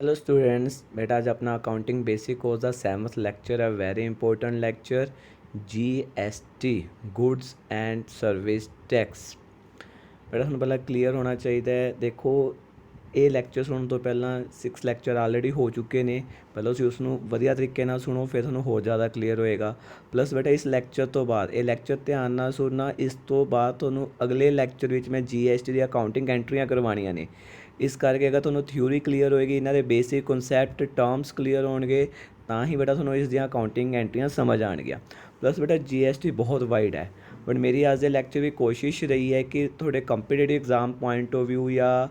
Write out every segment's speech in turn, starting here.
Hello students, बेटा आज अपना अकाउंटिंग बेसिक कोर्स का 7th लेक्चर है। Very important lecture GST goods and service tax. बेटा ਤੁਹਾਨੂੰ ਪਹਿਲਾਂ ਕਲੀਅਰ ਹੋਣਾ ਚਾਹੀਦਾ ਹੈ। ਦੇਖੋ ਇਹ ਲੈਕਚਰ ਸੁਣਨ ਤੋਂ ਪਹਿਲਾਂ 6 ਲੈਕਚਰ ਆਲਰੇਡੀ ਹੋ ਚੁੱਕੇ ਨੇ। ਪਹਿਲਾਂ ਤੁਸੀਂ ਉਸ ਨੂੰ ਵਧੀਆ ਤਰੀਕੇ ਨਾਲ ਸੁਣੋ, ਫਿਰ ਤੁਹਾਨੂੰ ਹੋਰ ਜ਼ਿਆਦਾ ਕਲੀਅਰ ਹੋਏਗਾ। ਪਲੱਸ ਬੇਟਾ ਇਸ ਲੈਕਚਰ ਤੋਂ ਬਾਅਦ ਇਹ ਲੈਕਚਰ ਧਿਆਨ ਨਾਲ ਸੁਣਨਾ। ਇਸ ਤੋਂ ਬਾਅਦ ਤੁਹਾਨੂੰ ਅਗਲੇ ਲੈਕਚਰ ਵਿੱਚ ਮੈਂ ਜੀਐਸਟੀ ਦੀ ਅਕਾਊਂਟਿੰਗ ਐਂਟਰੀਆਂ ਕਰਵਾਉਣੀਆਂ ਨੇ। ਇਸ ਕਰਕੇ ਅਗਰ ਤੁਹਾਨੂੰ ਥਿਊਰੀ ਕਲੀਅਰ ਹੋਏਗੀ, ਇਹਨਾਂ ਦੇ ਬੇਸਿਕ ਕਨਸੈਪਟ ਟਰਮਸ ਕਲੀਅਰ ਹੋਣਗੇ, ਤਾਂ ਹੀ ਬੇਟਾ ਤੁਹਾਨੂੰ ਇਸ ਦੀਆਂ ਅਕਾਊਂਟਿੰਗ ਐਂਟਰੀਆਂ ਸਮਝ ਆਉਣਗੀਆਂ। ਪਲੱਸ ਬੇਟਾ ਜੀਐਸਟੀ ਬਹੁਤ ਵਾਈਡ ਹੈ, ਬਟ ਮੇਰੀ ਅੱਜ ਦੇ ਲੈਕਚਰ ਵਿੱਚ ਕੋਸ਼ਿਸ਼ ਰਹੀ ਹੈ ਕਿ ਤੁਹਾਡੇ competitive exam point of view ਜਾਂ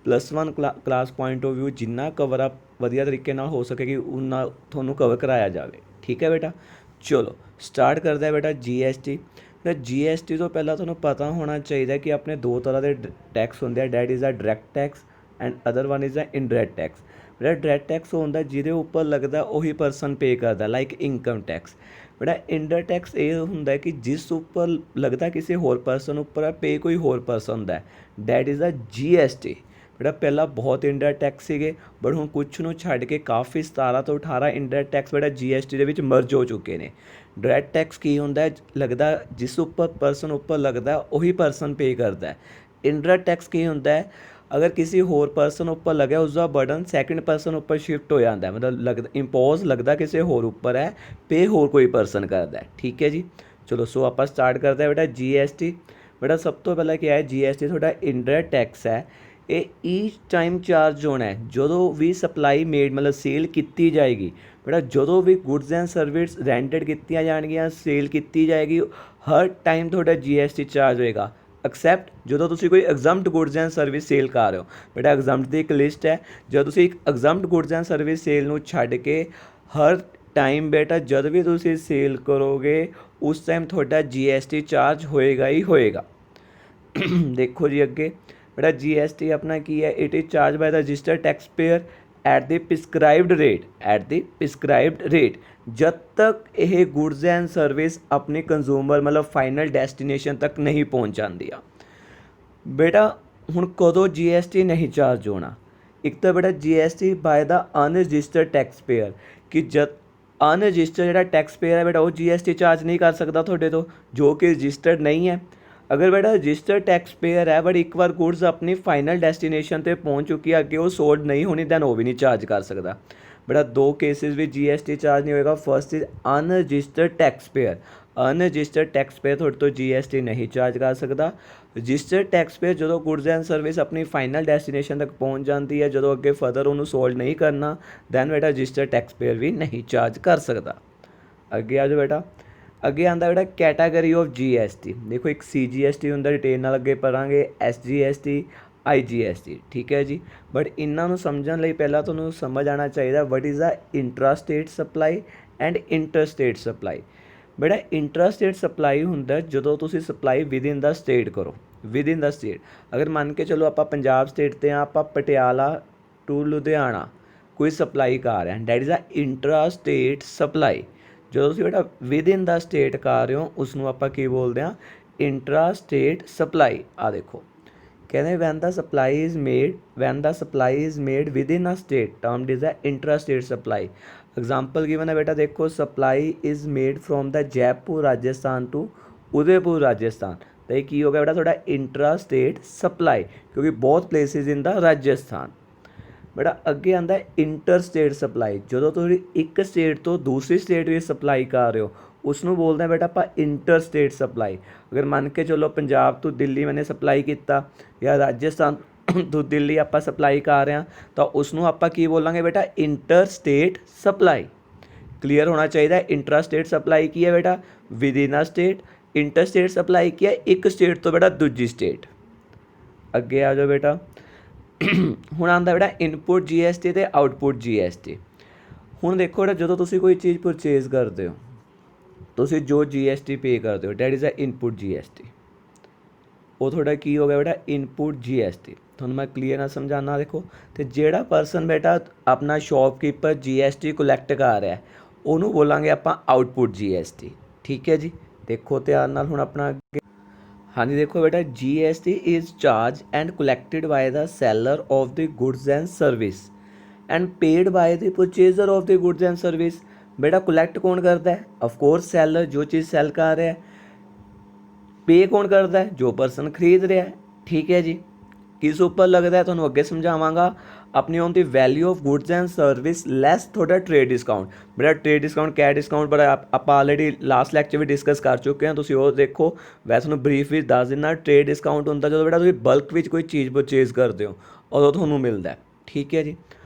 +1 ਕਲਾਸ ਪੁਆਇੰਟ ਆਫ ਵਿਊ ਜਿੰਨਾ ਕਵਰ ਅਪ ਵਧੀਆ ਤਰੀਕੇ ਨਾਲ ਹੋ ਸਕੇ ਕਿ ਉਨਾ ਤੁਹਾਨੂੰ ਕਵਰ ਕਰਾਇਆ ਜਾਵੇ। ਠੀਕ ਹੈ ਬੇਟਾ, ਚਲੋ ਸਟਾਰਟ ਕਰਦੇ ਹਾਂ ਬੇਟਾ ਜੀਐਸਟੀ। ਤਾਂ ਜੀਐਸਟੀ ਤੋਂ ਪਹਿਲਾਂ ਤੁਹਾਨੂੰ ਪਤਾ ਹੋਣਾ ਚਾਹੀਦਾ ਕਿ ਆਪਣੇ ਦੋ ਤਰ੍ਹਾਂ ਦੇ ਟੈਕਸ ਹੁੰਦੇ ਆ। That is a direct tax and other one is a indirect tax. ਜਿਹੜਾ ਡਾਇਰੈਕਟ ਟੈਕਸ ਹੁੰਦਾ ਜਿਹਦੇ ਉੱਪਰ ਲੱਗਦਾ ਉਹੀ ਪਰਸਨ ਪੇ ਕਰਦਾ, ਲਾਈਕ ਇਨਕਮ ਟੈਕਸ। ਬੜਾ ਇੰਡਾਇਰੈਕਟ ਟੈਕਸ ਇਹ ਹੁੰਦਾ ਕਿ ਜਿਸ ਉੱਪਰ ਲੱਗਦਾ ਕਿਸੇ ਹੋਰ ਪਰਸਨ ਉੱਪਰ ਹੈ, ਪੇ ਕੋਈ ਹੋਰ ਪਰਸਨ ਹੁੰਦਾ ਹੈ। That is a GST. ਜਿਹੜਾ ਪਹਿਲਾਂ ਬਹੁਤ ਇੰਡਾਇਰੈਕਟ ਟੈਕਸ ਸੀਗੇ, ਬਟ ਹੁਣ ਕੁਛ ਨੂੰ ਛੱਡ ਕੇ ਕਾਫੀ 17 ਤੋਂ 18 ਇੰਡਾਇਰੈਕਟ ਟੈਕਸ ਬੜਾ ਜੀਐਸਟੀ ਦੇ ਵਿੱਚ ਮਰਜ ਹੋ ਚੁੱਕੇ ਨੇ। ਡਾਇਰੈਕਟ ਟੈਕਸ ਕੀ ਹੁੰਦਾ, ਲੱਗਦਾ ਜਿਸ ਉੱਪਰ ਪਰਸਨ ਉੱਪਰ ਲੱਗਦਾ ਉਹੀ ਪਰਸਨ ਪੇ ਕਰਦਾ। ਇਨਡਾਇਰੈਕਟ ਟੈਕਸ ਕੀ ਹੁੰਦਾ, ਅਗਰ ਕਿਸੇ ਹੋਰ ਪਰਸਨ ਉੱਪਰ ਲੱਗਿਆ ਉਸਦਾ ਬਰਡਨ ਸੈਕਿੰਡ ਪਰਸਨ ਉੱਪਰ ਸ਼ਿਫਟ ਹੋ ਜਾਂਦਾ। ਮਤਲਬ ਲੱਗਦਾ ਇੰਪੋਜ਼ ਲੱਗਦਾ ਕਿਸੇ ਹੋਰ ਉੱਪਰ ਹੈ, ਪੇ ਹੋਰ ਕੋਈ ਪਰਸਨ ਕਰਦਾ। ਠੀਕ ਹੈ ਜੀ, ਚਲੋ ਸੋ ਆਪਾਂ ਸਟਾਰਟ ਕਰਦੇ ਹਾਂ ਬੇਟਾ ਜੀਐਸਟੀ। ਬੇਟਾ ਸਭ ਤੋਂ ਪਹਿਲਾਂ ਕੀ ਹੈ, ਜੀਐਸਟੀ ਤੁਹਾਡਾ ਇਨਡਾਇਰੈਕਟ ਟੈਕਸ ਹੈ। ਇਹ ਈਚ ਟਾਈਮ ਚਾਰਜ ਹੋਣਾ ਹੈ ਜਦੋਂ ਵੀ ਸਪਲਾਈ ਮੇਡ ਮਤਲਬ ਸੇਲ ਕੀਤੀ ਜਾਏਗੀ। ਬੇਟਾ ਜਦੋਂ ਵੀ ਗੁੱਡਸ ਐਂਡ ਸਰਵਿਸ ਰੈਂਟਡ ਕੀਤੀਆਂ ਜਾਣਗੀਆਂ, ਸੇਲ ਕੀਤੀ ਜਾਏਗੀ, ਹਰ ਟਾਈਮ ਤੁਹਾਡਾ ਜੀਐਸਟੀ ਚਾਰਜ ਹੋਏਗਾ, ਐਕਸੈਪਟ ਜਦੋਂ ਤੁਸੀਂ ਕੋਈ ਐਗਜ਼ੰਪਟ ਗੁੱਡਸ ਐਂਡ ਸਰਵਿਸ ਸੇਲ ਕਰ ਰਹੇ ਹੋ। ਬੇਟਾ ਐਗਜ਼ੰਪਟ ਦੀ ਇੱਕ ਲਿਸਟ ਹੈ, ਜਦੋਂ ਤੁਸੀਂ ਇੱਕ ਐਗਜ਼ੰਪਟ ਗੁੱਡਸ ਐਂਡ ਸਰਵਿਸ ਸੇਲ ਨੂੰ ਛੱਡ ਕੇ ਹਰ ਟਾਈਮ ਬੇਟਾ ਜਦ ਵੀ ਤੁਸੀਂ ਸੇਲ ਕਰੋਗੇ ਉਸ ਟਾਈਮ ਤੁਹਾਡਾ ਜੀਐਸਟੀ ਚਾਰਜ ਹੋਏਗਾ ਹੀ ਹੋਏਗਾ। ਦੇਖੋ ਜੀ ਅੱਗੇ ਬੇਟਾ ਜੀਐਸਟੀ ਆਪਣਾ ਕੀ ਹੈ, it is charge by the registered taxpayer at the prescribed rate. At the prescribed rate ਜਦ ਤੱਕ ਇਹ ਗੁੱਡਸ ਐਂਡ ਸਰਵਿਸ ਆਪਣੀ ਕੰਜ਼ੂਮਰ ਮਤਲਬ ਫਾਈਨਲ ਡੈਸਟੀਨੇਸ਼ਨ ਤੱਕ ਨਹੀਂ ਪਹੁੰਚ ਜਾਂਦੀ ਆ। ਬੇਟਾ ਹੁਣ ਕਦੋਂ ਜੀਐਸਟੀ ਨਹੀਂ ਚਾਰਜ ਹੋਣਾ, ਇੱਕ ਤਾਂ ਬੇਟਾ GST by the unregistered taxpayer, ਕਿ ਜਦ ਅਨਰਜਿਸਟਰਡ ਜਿਹੜਾ ਟੈਕਸ ਪੇਅਰ ਹੈ ਬੇਟਾ ਉਹ ਜੀਐਸਟੀ ਚਾਰਜ ਨਹੀਂ ਕਰ ਸਕਦਾ ਤੁਹਾਡੇ ਤੋਂ, ਜੋ ਕਿ ਰਜਿਸਟਰਡ ਨਹੀਂ ਹੈ। ਅਗਰ ਬੇਟਾ ਰਜਿਸਟਰਡ ਟੈਕਸ ਪੇਅਰ ਹੈ ਬਟ ਇੱਕ ਵਾਰ ਗੁੱਡਸ ਆਪਣੀ ਫਾਈਨਲ ਡੈਸਟੀਨੇਸ਼ਨ 'ਤੇ ਪਹੁੰਚ ਚੁੱਕੀ ਹੈ, ਅੱਗੇ ਉਹ ਸੋਲਡ ਨਹੀਂ ਹੋਣੀ, ਦੈਨ ਉਹ ਵੀ ਨਹੀਂ ਚਾਰਜ ਕਰ ਸਕਦਾ। ਬੇਟਾ ਦੋ ਕੇਸਿਸ ਵਿੱਚ ਜੀਐਸਟੀ ਚਾਰਜ ਨਹੀਂ ਹੋਏਗਾ। First is unregistered taxpayer. Unregistered taxpayer ਤੁਹਾਡੇ ਤੋਂ ਜੀਐਸਟੀ ਨਹੀਂ ਚਾਰਜ ਕਰ ਸਕਦਾ। ਰਜਿਸਟਰਡ ਟੈਕਸ ਪੇਅਰ ਜਦੋਂ ਗੁੱਡਸ ਐਂਡ ਸਰਵਿਸ ਆਪਣੀ ਫਾਈਨਲ ਡੈਸਟੀਨੇਸ਼ਨ ਤੱਕ ਪਹੁੰਚ ਜਾਂਦੀ ਹੈ, ਜਦੋਂ ਅੱਗੇ ਫਰਦਰ ਉਹਨੂੰ ਸੋਲਡ ਨਹੀਂ ਕਰਨਾ, ਦੈਨ ਬੇਟਾ ਰਜਿਸਟਰਡ ਟੈਕਸ ਪੇਅਰ ਵੀ ਨਹੀਂ ਚਾਰਜ ਕਰ ਸਕਦਾ। ਅੱਗੇ ਆ ਜਾਓ ਬੇਟਾ, ਅੱਗੇ ਆਉਂਦਾ ਬੇਟਾ ਕੈਟਾਗਰੀ ਆਫ ਜੀਐਸਟੀ। ਦੇਖੋ ਇੱਕ ਸੀਜੀਐਸਟੀ ਹੁੰਦਾ, ਡਿਟੇਲ ਨਾਲ ਅੱਗੇ ਪੜਾਂਗੇ, ਐਸਜੀਐਸਟੀ, ਆਈਜੀਐਸਟੀ। ਠੀਕ ਹੈ ਜੀ, ਬਟ ਇਹਨਾਂ ਨੂੰ ਸਮਝਣ ਲਈ ਪਹਿਲਾਂ ਤੁਹਾਨੂੰ ਸਮਝ ਆਉਣਾ ਚਾਹੀਦਾ what is a intra state supply and inter state supply. ਬੇਟਾ ਇੰਟਰਾ ਸਟੇਟ ਸਪਲਾਈ ਹੁੰਦਾ ਜਦੋਂ ਤੁਸੀਂ ਸਪਲਾਈ ਵਿਦਇਨ ਦਾ ਸਟੇਟ ਕਰੋ। ਵਿਦਇਨ ਦਾ ਸਟੇਟ ਅਗਰ ਮੰਨ ਕੇ ਚਲੋ ਆਪਾਂ ਪੰਜਾਬ ਸਟੇਟ 'ਤੇ ਹਾਂ, ਆਪਾਂ ਪਟਿਆਲਾ ਟੂ ਲੁਧਿਆਣਾ ਕੋਈ ਸਪਲਾਈ ਕਰ ਰਹੇ ਹਾਂ, that is a intra state supply. ਜਦੋਂ ਤੁਸੀਂ ਬੇਟਾ ਵਿਦਇਨ ਦਾ ਸਟੇਟ ਕਰ ਰਹੇ ਹੋ ਉਸ ਨੂੰ ਆਪਾਂ ਕੀ ਬੋਲਦੇ ਹਾਂ, ਇੰਟਰਾ ਸਟੇਟ ਸਪਲਾਈ। ਆ ਦੇਖੋ ਕਹਿੰਦੇ when the supply is made within a state termed is a intra state supply. Example given है बेटा, देखो supply is made from the Jaipur Rajasthan to Udaipur Rajasthan. तो ये की हो गया बेटा थोड़ा इंट्रा स्टेट सप्लाई, क्योंकि बहुत प्लेसिज इन द राजस्थान। बेटा अगे आंदा इंटर स्टेट सप्लाई, जो तुम एक स्टेट तो दूसरी स्टेट में सप्लाई कर रहे हो उसनों बोलते हैं बेटा आप इंटर स्टेट सप्लाई। अगर मान के चलो पंजाब तो दिल्ली मैंने सप्लाई किया या राजस्थान तो दिल्ली आप सप्लाई कर रहे हैं तो उसनों आप की बोलेंगे बेटा इंटर स्टेट सप्लाई। क्लीयर होना चाहिए। इंट्रा स्टेट सप्लाई की है बेटा with in a state, inter state supply की है एक स्टेट तो बेटा दूजी स्टेट। अगे आ जाओ बेटा, ਹੁਣ ਆਉਂਦਾ बेटा इनपुट जीएसटी ਤੇ आउटपुट जीएसटी। ਹੁਣ ਦੇਖੋ बेटा ਜਦੋਂ ਤੁਸੀਂ ਕੋਈ ਚੀਜ਼ ਪਰਚੇਜ਼ ਕਰਦੇ ਹੋ ਤੁਸੀਂ ਜੋ जीएसटी पे ਕਰਦੇ ਹੋ that is a input GST. ਉਹ ਤੁਹਾਡਾ ਕੀ ਹੋ ਗਿਆ बेटा इनपुट जीएसटी। ਤੁਹਾਨੂੰ ਮੈਂ ਕਲੀਅਰ ਨਾਲ ਸਮਝਾਉਣਾ। ਦੇਖੋ ਤੇ ਜਿਹੜਾ ਪਰਸਨ बेटा ਆਪਣਾ ਸ਼ੌਪਕੀਪਰ जीएसटी ਕਲੈਕਟ ਕਰ ਰਿਹਾ ਉਹਨੂੰ ਬੋਲਾਂਗੇ ਆਪਾਂ ਆਊਟਪੁੱਟ जीएसटी। ਠੀਕ ਹੈ ਜੀ, ਦੇਖੋ ਧਿਆਨ ਨਾਲ ਹੁਣ ਆਪਣਾ ਅੱਗੇ। हाँ जी देखो बेटा GST is charge and collected by the seller of the goods and service and paid by the purchaser of the goods and service. बेटा कलेक्ट कौन करता है? ऑफकोर्स सैलर, जो चीज़ सेल कर रहा है। पे कौन करता है? जो पर्सन खरीद रहा है। ठीक है जी। किस उपर लगता है ਤੁਹਾਨੂੰ ਅੱਗੇ ਸਮਝਾਵਾਂਗਾ। अपनी on the value of goods and service less थोड़ा ट्रेड डिस्काउंट। बेटा ट्रेड डिस्काउंट कै डिस्काउंट बड़ा आप ऑलरेडी लास्ट लैक्चर भी डिस्कस कर चुके हैं, तुम वो देखो। वैसे ਤੁਹਾਨੂੰ ਬਰੀਫ ਵਿੱਚ ਦੱਸ ਦਿੰਦਾ, ट्रेड डिस्काउंट ਹੁੰਦਾ ਜਦੋਂ बेटा ਤੁਸੀਂ ਬਲਕ ਵਿੱਚ ਕੋਈ ਚੀਜ਼ ਪਰਚੇਜ਼ ਕਰਦੇ ਹੋ ਉਦੋਂ ਤੁਹਾਨੂੰ ਮਿਲਦਾ। ਠੀਕ ਹੈ ਜੀ।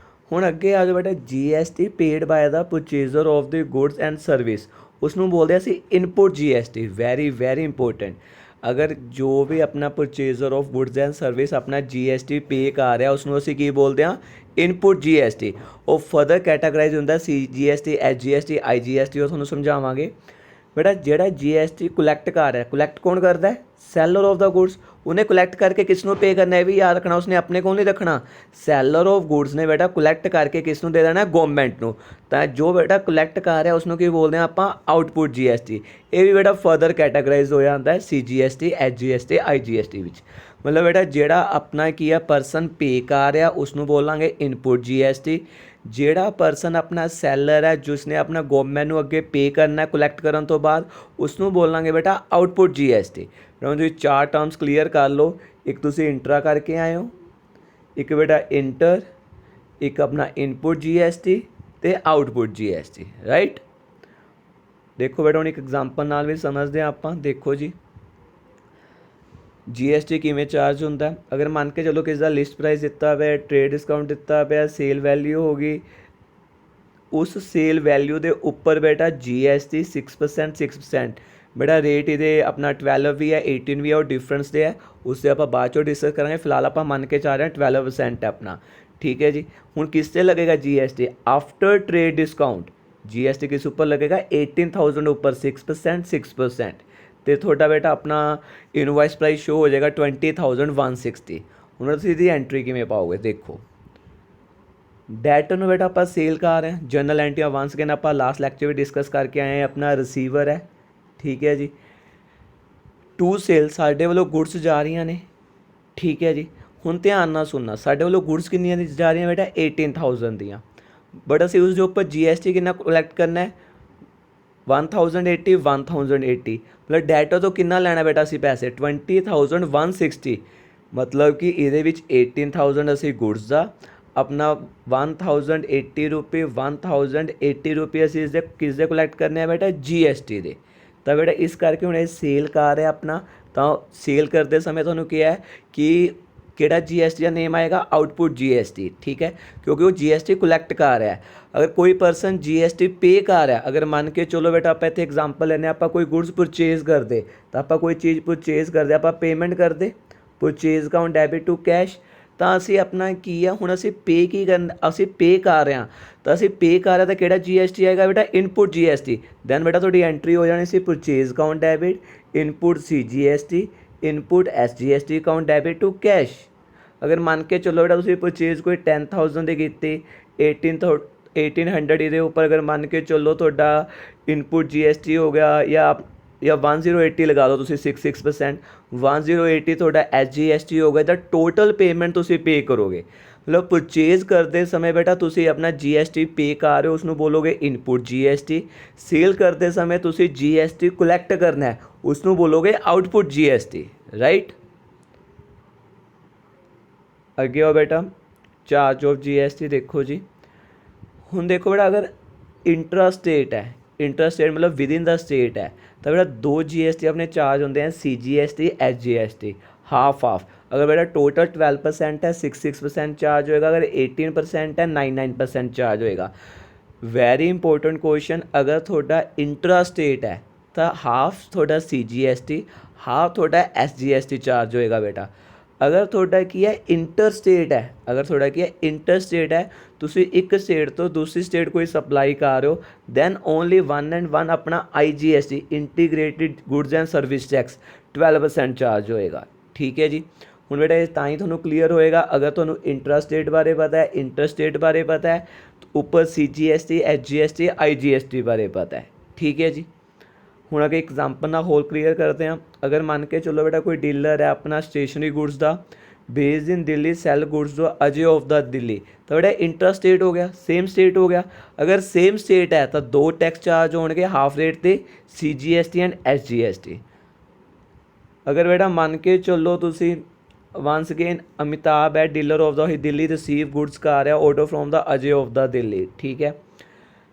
ਹੁਣ ਅੱਗੇ ਆ ਜਾਓ बेटा, GST paid by the purchaser of the goods and service, ਉਸਨੂੰ ਬੋਲਦੇ ਅਸੀਂ ਇਨਪੁਟ GST। Very important. अगर जो भी अपना purchaser of goods and service अपना GST पे कर रहा उसनों असीं की बोलते हैं इनपुट GST। और फर्दर कैटागराइज होंदा CGST, SGST, IGST, और तुहानूं समझावांगे। बेटा जिहड़ा GST कलैक्ट कर रहा है, कलैक्ट कौन करता है? Saylor of the goods. उन्हें कलैक्ट करके किसनों पे करना है भी याद रखना, उसने अपने को नहीं रखना। सैलर ऑफ गुड्स ने बेटा कलैक्ट करके किसनों दे देना? गवर्नमेंट को। तो जो बेटा कलैक्ट कर रहा है उसनों की बोलते हैं आप आउटपुट GST। ये भी बेटा फर्दर कैटागराइज हो जाता है CGST, SGST, IGST विच। मतलब बेटा जिहड़ा अपना की है परसन पे कर रहा उसनों बोलांगे इनपुट GST। जिहड़ा परसन अपना सैलर है जिसने अपना गवर्नमेंट को अगे पे करना है कलैक्ट करने तो बाद उसनों बोलांगे बेटा आउटपुट GST। तुसीं चार टर्म्स क्लीयर कर लो। एक तुसीं इंट्रा करके आए हो, एक बेटा इंटर, एक अपना इनपुट GST ते आउटपुट GST। राइट। देखो बेटा हुण एक एग्जाम्पल नाल भी समझते हैं आप। देखो जी GST किवें चार्ज होंदा। अगर मान के चलो किसी का लिस्ट प्राइस दिता पे, ट्रेड डिस्काउंट दिता पे, सेल वैल्यू होगी, उस सेल वैल्यू के उपर बेटा GST 6%। बेटा रेट ये अपना 12 भी है, 18 भी है, और डिफरेंस दे है उससे आप बाद चो डिस्कस करेंगे। फिलहाल आप मान के चाह रहे हैं 12% है अपना। ठीक है जी। हुण किस से लगेगा GST? After trade discount GST किस उपर लगेगा? 18,000 उपर 6%। तो थोड़ा बेटा अपना इनवॉइस प्राइस शो हो जाएगा 20,160। हुण तुसीं इहदी एंट्री किवें पाओगे? देखो डेटर में बेटा आप सेल कर रहे हैं, जनरल एंट्री वंस अगेन आप लास्ट लैक्चर भी डिस्कस करके आए हैं। अपना रिसीवर है। ठीक है जी। टू सेल साढ़े वालों गुड्स जा रही ने। ठीक है जी। हुण ध्यान नाल सुनना, साढ़े वालों गुड्स कितनियां जा रही बेटा? 18,000 दियाँ। बट असीं उसके उपर GST कितना कलैक्ट करना है? 1,080। मतलब डेटा तो कितना लेना बेटा असीं पैसे? 20,160। मतलब कि ये 18,000 असीं गुड्स का अपना 1,080 रुपये 1,080 रुपये असीं इसदे किसदे कलैक्ट करने हैं बेटा? GST दे। तो बेटा इस करके हुण सेल कर है अपना। तो सेल करते समय तुहानूं क्या है कि केड़ा GST का नेम आएगा? Output GST। ठीक है, क्योंकि वो GST कलैक्ट कर रहा है। अगर कोई पर्सन GST पे कर रहा है, अगर मान के चलो बेटा आप इत्थे एग्जाम्पल लेने, आप कोई गुड्स परचेज करते, तो आप कोई चीज़ परचेज करते, आप पेमेंट करते, purchase account debit to cash. तो असी अपना की है हुण असी पे की करना, असी पे कर रहे हैं, तो असी पे कर रहे तो केड़ा GST आएगा बेटा? Input GST। दैन बेटा थोड़ी एंट्री हो जानी सी purchase account debit, input CGST, input SGST account debit to cash. अगर मान के चलो बेटा तुसीं परचेज कोई 10,000 की कीती, 1800 ये उपर अगर मान के चलो थोड़ा इनपुट GST हो गया या 1080 लगा दो तुसीं 6%। 1080 थोड़ा SGST हो गया, तो टोटल पेमेंट तुसीं पे करोगे। मतलब परचेज करते समय बेटा तुसीं अपना GST पे कर रहे हो, उसनों बोलोगे इनपुट GST। सेल करते समय तुसीं GST कलैक्ट करना है, उसनों बोलोगे आउटपुट GST। राइट। अगे आओ बेटा चार्ज ऑफ GST। देखो जी हुण देखो बेटा अगर इंट्रा स्टेट है, इंट्रा स्टेट मतलब विद इन द स्टेट है, तो बेटा दो GST अपने चार्ज होते हैं, CGST, SGST, हाफ। अगर बेटा टोटल 12% है 6% चार्ज होएगा, अगर 18% है 9% चार्ज होएगा। वेरी इंपॉर्टेंट क्वेश्चन, अगर थोड़ा इंट्रा स्टेट है तो हाफ थोड़ा CGST, हाफ थोड़ा SGST चार्ज होएगा बेटा। अगर थोड़ा की है इंटर स्टेट है, अगर थोड़ा की है इंटर स्टेट है, तुसी एक स्टेट तो दूसरी स्टेट कोई सप्लाई कर रहे हो, दैन ओनली 1 अपना IGST integrated goods and service tax 12% charge होएगा। ठीक है जी। हुण बेटा ये तां ही तुहानूं क्लीयर होएगा अगर तुहानूं इंट्रा स्टेट बारे पता है, इंटर स्टेट बारे पता है, तो ऊपर CGST, SGST, IGST बारे पता है। ठीक है जी। हुण अगर एग्जाम्पल ना होल क्लीयर करते हैं। अगर मान के चलो बेटा कोई डीलर है अपना स्टेशनरी गुड्स का, based in Delhi sell goods जो अजय ऑफ द दिल्ली, तो बेटा इंटर स्टेट हो गया, सेम स्टेट हो गया। अगर सेम स्टेट है तो दो टैक्स चार्ज होंगे, हाफ रेट ते CGST एंड SGST। अगर बेटा मान के चलो तुसी वंस अगेन अमिताभ है dealer of the Delhi receive goods car है order from the Ajay of the Delhi, ठीक है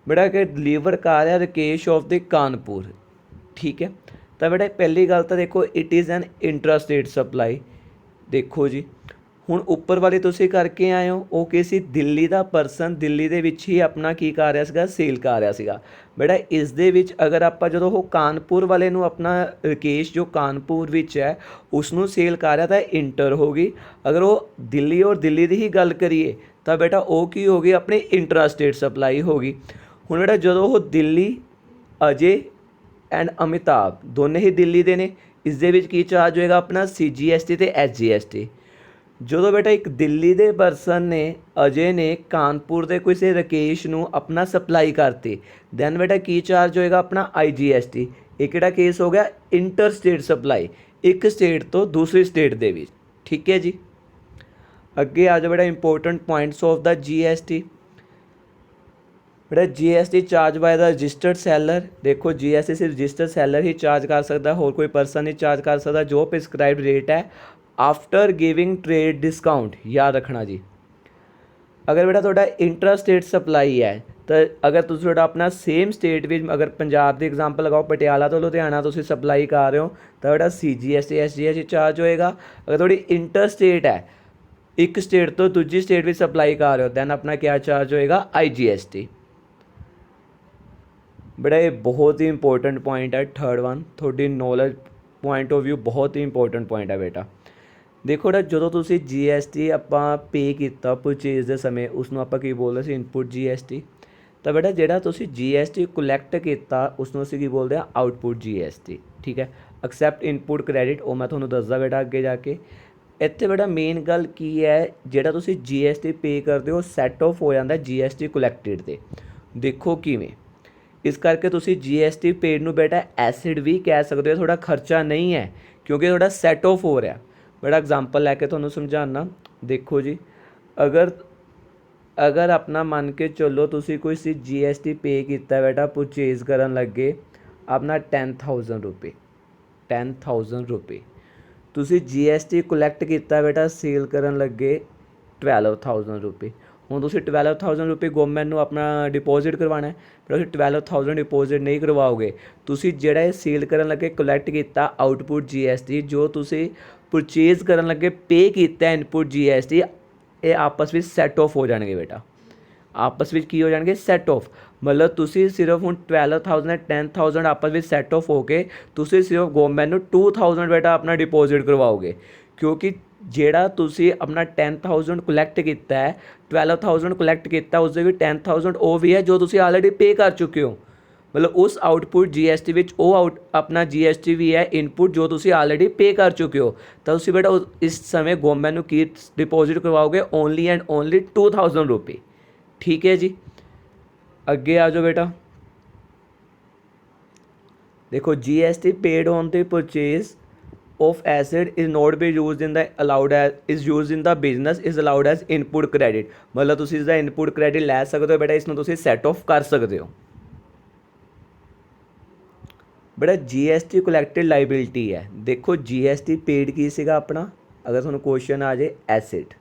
बेटा कि डिलीवर कार है राकेश ऑफ द कानपुर, ठीक है। तो बेटा पहली गल तो देखो it is an intra state supply. देखो जी ਹੁਣ ਉੱਪਰ ਵਾਲੇ ਤੁਸੀਂ ਕਰਕੇ ਆਏ ਹੋ ਉਹ ਕੀ ਸੀ, ਦਿੱਲੀ ਦਾ ਪਰਸਨ ਦਿੱਲੀ ਦੇ ਵਿੱਚ ਹੀ ਆਪਣਾ ਕੀ ਕਰ ਰਿਹਾ ਸੀਗਾ, ਸੇਲ ਕਰ ਰਿਹਾ ਸੀਗਾ। ਬੇਟਾ ਇਸ ਦੇ ਵਿੱਚ ਅਗਰ ਆਪਾਂ ਜਦੋਂ ਉਹ ਕਾਨਪੁਰ ਵਾਲੇ ਨੂੰ ਆਪਣਾ ਰਕੇਸ਼ ਜੋ ਕਾਨਪੁਰ ਵਿੱਚ ਹੈ ਉਸ ਨੂੰ ਸੇਲ ਕਰ ਰਿਹਾ ਤਾਂ ਇੰਟਰ ਹੋ ਗਈ। ਅਗਰ ਉਹ ਦਿੱਲੀ ਔਰ ਦਿੱਲੀ ਦੀ ਹੀ ਗੱਲ ਕਰੀਏ ਤਾਂ ਬੇਟਾ ਉਹ ਕੀ ਹੋ ਗਈ, ਆਪਣੀ ਇੰਟਰਾ ਸਟੇਟ ਸਪਲਾਈ ਹੋ ਗਈ। ਹੁਣ ਬੇਟਾ ਜਦੋਂ ਉਹ ਦਿੱਲੀ ਅਜੇ ਐਂਡ ਅਮਿਤਾਭ ਦੋਨੇ ਹੀ ਦਿੱਲੀ ਦੇ ਨੇ, ਇਸ ਦੇ ਵਿੱਚ ਕੀ ਚਾਰਜ ਹੋਏਗਾ ਆਪਣਾ CGST ਤੇ SGST। ਜਦੋਂ ਬੇਟਾ ਇੱਕ ਦਿੱਲੀ ਦੇ ਪਰਸਨ ਨੇ ਅਜੇ ਨੇ ਕਾਨਪੁਰ ਦੇ ਕਿਸੇ ਰਕੇਸ਼ ਨੂੰ ਆਪਣਾ ਸਪਲਾਈ ਕਰਤੀ, ਦੈਨ ਬੇਟਾ ਕੀ ਚਾਰਜ ਹੋਏਗਾ ਆਪਣਾ IGST। ਇਹ ਕਿਹੜਾ ਕੇਸ ਹੋ ਗਿਆ, ਇੰਟਰ ਸਟੇਟ ਸਪਲਾਈ, ਇੱਕ ਸਟੇਟ ਤੋਂ ਦੂਸਰੀ ਸਟੇਟ ਦੇ ਵਿੱਚ, ਠੀਕ ਹੈ ਜੀ। ਅੱਗੇ ਆ ਜਾ ਬੇਟਾ important points of the GST। बेटा GST charge by the registered Saylor, देखो GST सिर्फ रजिस्टर्ड सैलर ही चार्ज कर सकता, होर कोई पर्सन नहीं चार्ज कर सकता। जो प्रिस्क्राइब रेट है आफ्टर गिविंग ट्रेड डिस्काउंट, याद रखना जी। अगर बेटा थोड़ा इंट्रा स्टेट सप्लाई है तो अगर तुम थोड़ा अपना सेम स्टेट में अगर पंजाब की एग्जाम्पल लगाओ पटियाला तो लुधियाना तुम सप्लाई कर रहे हो तो बेटा CGST SGST चार्ज होएगा। अगर थोड़ी इंटर स्टेट है एक स्टेट तो दूजी स्टेट में सप्लाई कर रहे हो दैन अपना क्या चार्ज होएगा, IGST। बेटा ये बहुत ही इंपॉर्टेंट पॉइंट है, थर्ड वन थोड़ी नॉलेज पॉइंट ऑफ व्यू बहुत ही इंपॉर्टेंट पॉइंट है बेटा। देखो बेटा जो तुसी GST ਆਪਾਂ पे ਕੀਤਾ परचेज ਦੇ ਸਮੇਂ ਉਸ ਨੂੰ ਆਪਾਂ ਕੀ ਬੋਲਦੇ ਸੀ, ਇਨਪੁਟ GST। ਤਾਂ ਬੇਟਾ ਜਿਹੜਾ ਤੁਸੀਂ GST ਕਲੈਕਟ ਕੀਤਾ ਉਸ ਨੂੰ ਅਸੀਂ ਕੀ ਬੋਲਦੇ ਆ, ਆਊਟਪੁੱਟ GST, ਠੀਕ ਹੈ। ਐਕਸੈਪਟ ਇਨਪੁਟ ਕ੍ਰੈਡਿਟ ਉਹ ਮੈਂ ਤੁਹਾਨੂੰ ਦੱਸਦਾ ਬੇਟਾ ਅੱਗੇ ਜਾ ਕੇ। ਇੱਥੇ ਬੇਟਾ ਮੇਨ ਗੱਲ ਕੀ ਹੈ, ਜਿਹੜਾ ਤੁਸੀਂ GST पे ਕਰਦੇ ਹੋ ਸੈਟ ਆਫ ਹੋ ਜਾਂਦਾ GST ਕਲੈਕਟਡ 'ਤੇ। ਦੇਖੋ ਕਿਵੇਂ, ਇਸ ਕਰਕੇ ਤੁਸੀਂ GST पेड ਨੂੰ ਬੇਟਾ ਐਸਿਡ ਵੀ ਕਹਿ ਸਕਦੇ ਹੋ, ਥੋੜਾ ਖਰਚਾ ਨਹੀਂ ਹੈ ਕਿਉਂਕਿ ਥੋੜਾ ਸੈਟ ਆਫ ਹੋ ਰਿਹਾ। बड़ा एग्जाम्पल लैके थोड़ा समझाना, देखो जी अगर अपना मान के चलो तुसी कोई सी GST पे किया बेटा परचेज करन लगे अपना 10,000 रुपये, 10,000 रुपये तुसी GST कलैक्ट किया बेटा सेल करन लगे 12,000 रुपये। ਹੁਣ ਤੁਸੀਂ 12,000 रुपये गवर्नमेंट ਨੂੰ ਆਪਣਾ डिपोजिट करवाना है, पर ਤੁਸੀਂ 12,000 डिपोजिट नहीं करवाओगे। ਤੁਸੀਂ ਜਿਹੜਾ ਇਹ ਸੇਲ ਕਰਨ ਲੱਗੇ ਕਲੈਕਟ ਕੀਤਾ ਆਊਟਪੁੱਟ GST ਜੋ ਤੁਸੀਂ परचेज करन लगे पे किया इनपुट GST ये आपस में सैट ऑफ हो जाएंगे बेटा, आपस में की हो जाएंगे सैट ऑफ। मतलब तुसी सिर्फ हूँ 12,000 10,000 आपस में सैट ऑफ होके तुसी सिर्फ गवर्नमेंट 2,000 बेटा अपना डिपोजिट करवाओगे क्योंकि ਜਿਹੜਾ ਤੁਸੀਂ ਆਪਣਾ 10,000 ਕਲੈਕਟ ਕੀਤਾ ਹੈ 12,000 ਕਲੈਕਟ ਕੀਤਾ ਉਸਦੇ ਵੀ 10,000 ਉਹ ਵੀ ਹੈ ਜੋ ਤੁਸੀਂ ਆਲਰੇਡੀ ਪੇ ਕਰ ਚੁੱਕੇ ਹੋ। मतलब उस आउटपुट GST ਵਿੱਚ ਉਹ अपना GST भी है इनपुट जो ਤੁਸੀਂ ਆਲਰੇਡੀ पे कर चुके हो। तो ਤੁਸੀਂ बेटा इस समय गवर्नमेंट ਨੂੰ ਕੀ डिपोजिट करवाओगे, ओनली एंड ओनली 2,000 रुपये, ठीक है जी। ਅੱਗੇ आ जाओ बेटा, देखो GST paid on the purchase of acid is not be used in the allowed as is used in the business is allowed as input credit। मतलब ਤੁਸੀਂ ਇਸਦਾ input credit ਲੈ ਸਕਦੇ ਹੋ बेटा, ਇਸ ਨੂੰ ਤੁਸੀਂ set off ਕਰ ਸਕਦੇ ਹੋ। बेटा GST कलैक्टेड लाइबिलिटी है, देखो GST पेड की सीगा अपना, अगर थोड़ा क्वेश्चन आ जाए एसिड,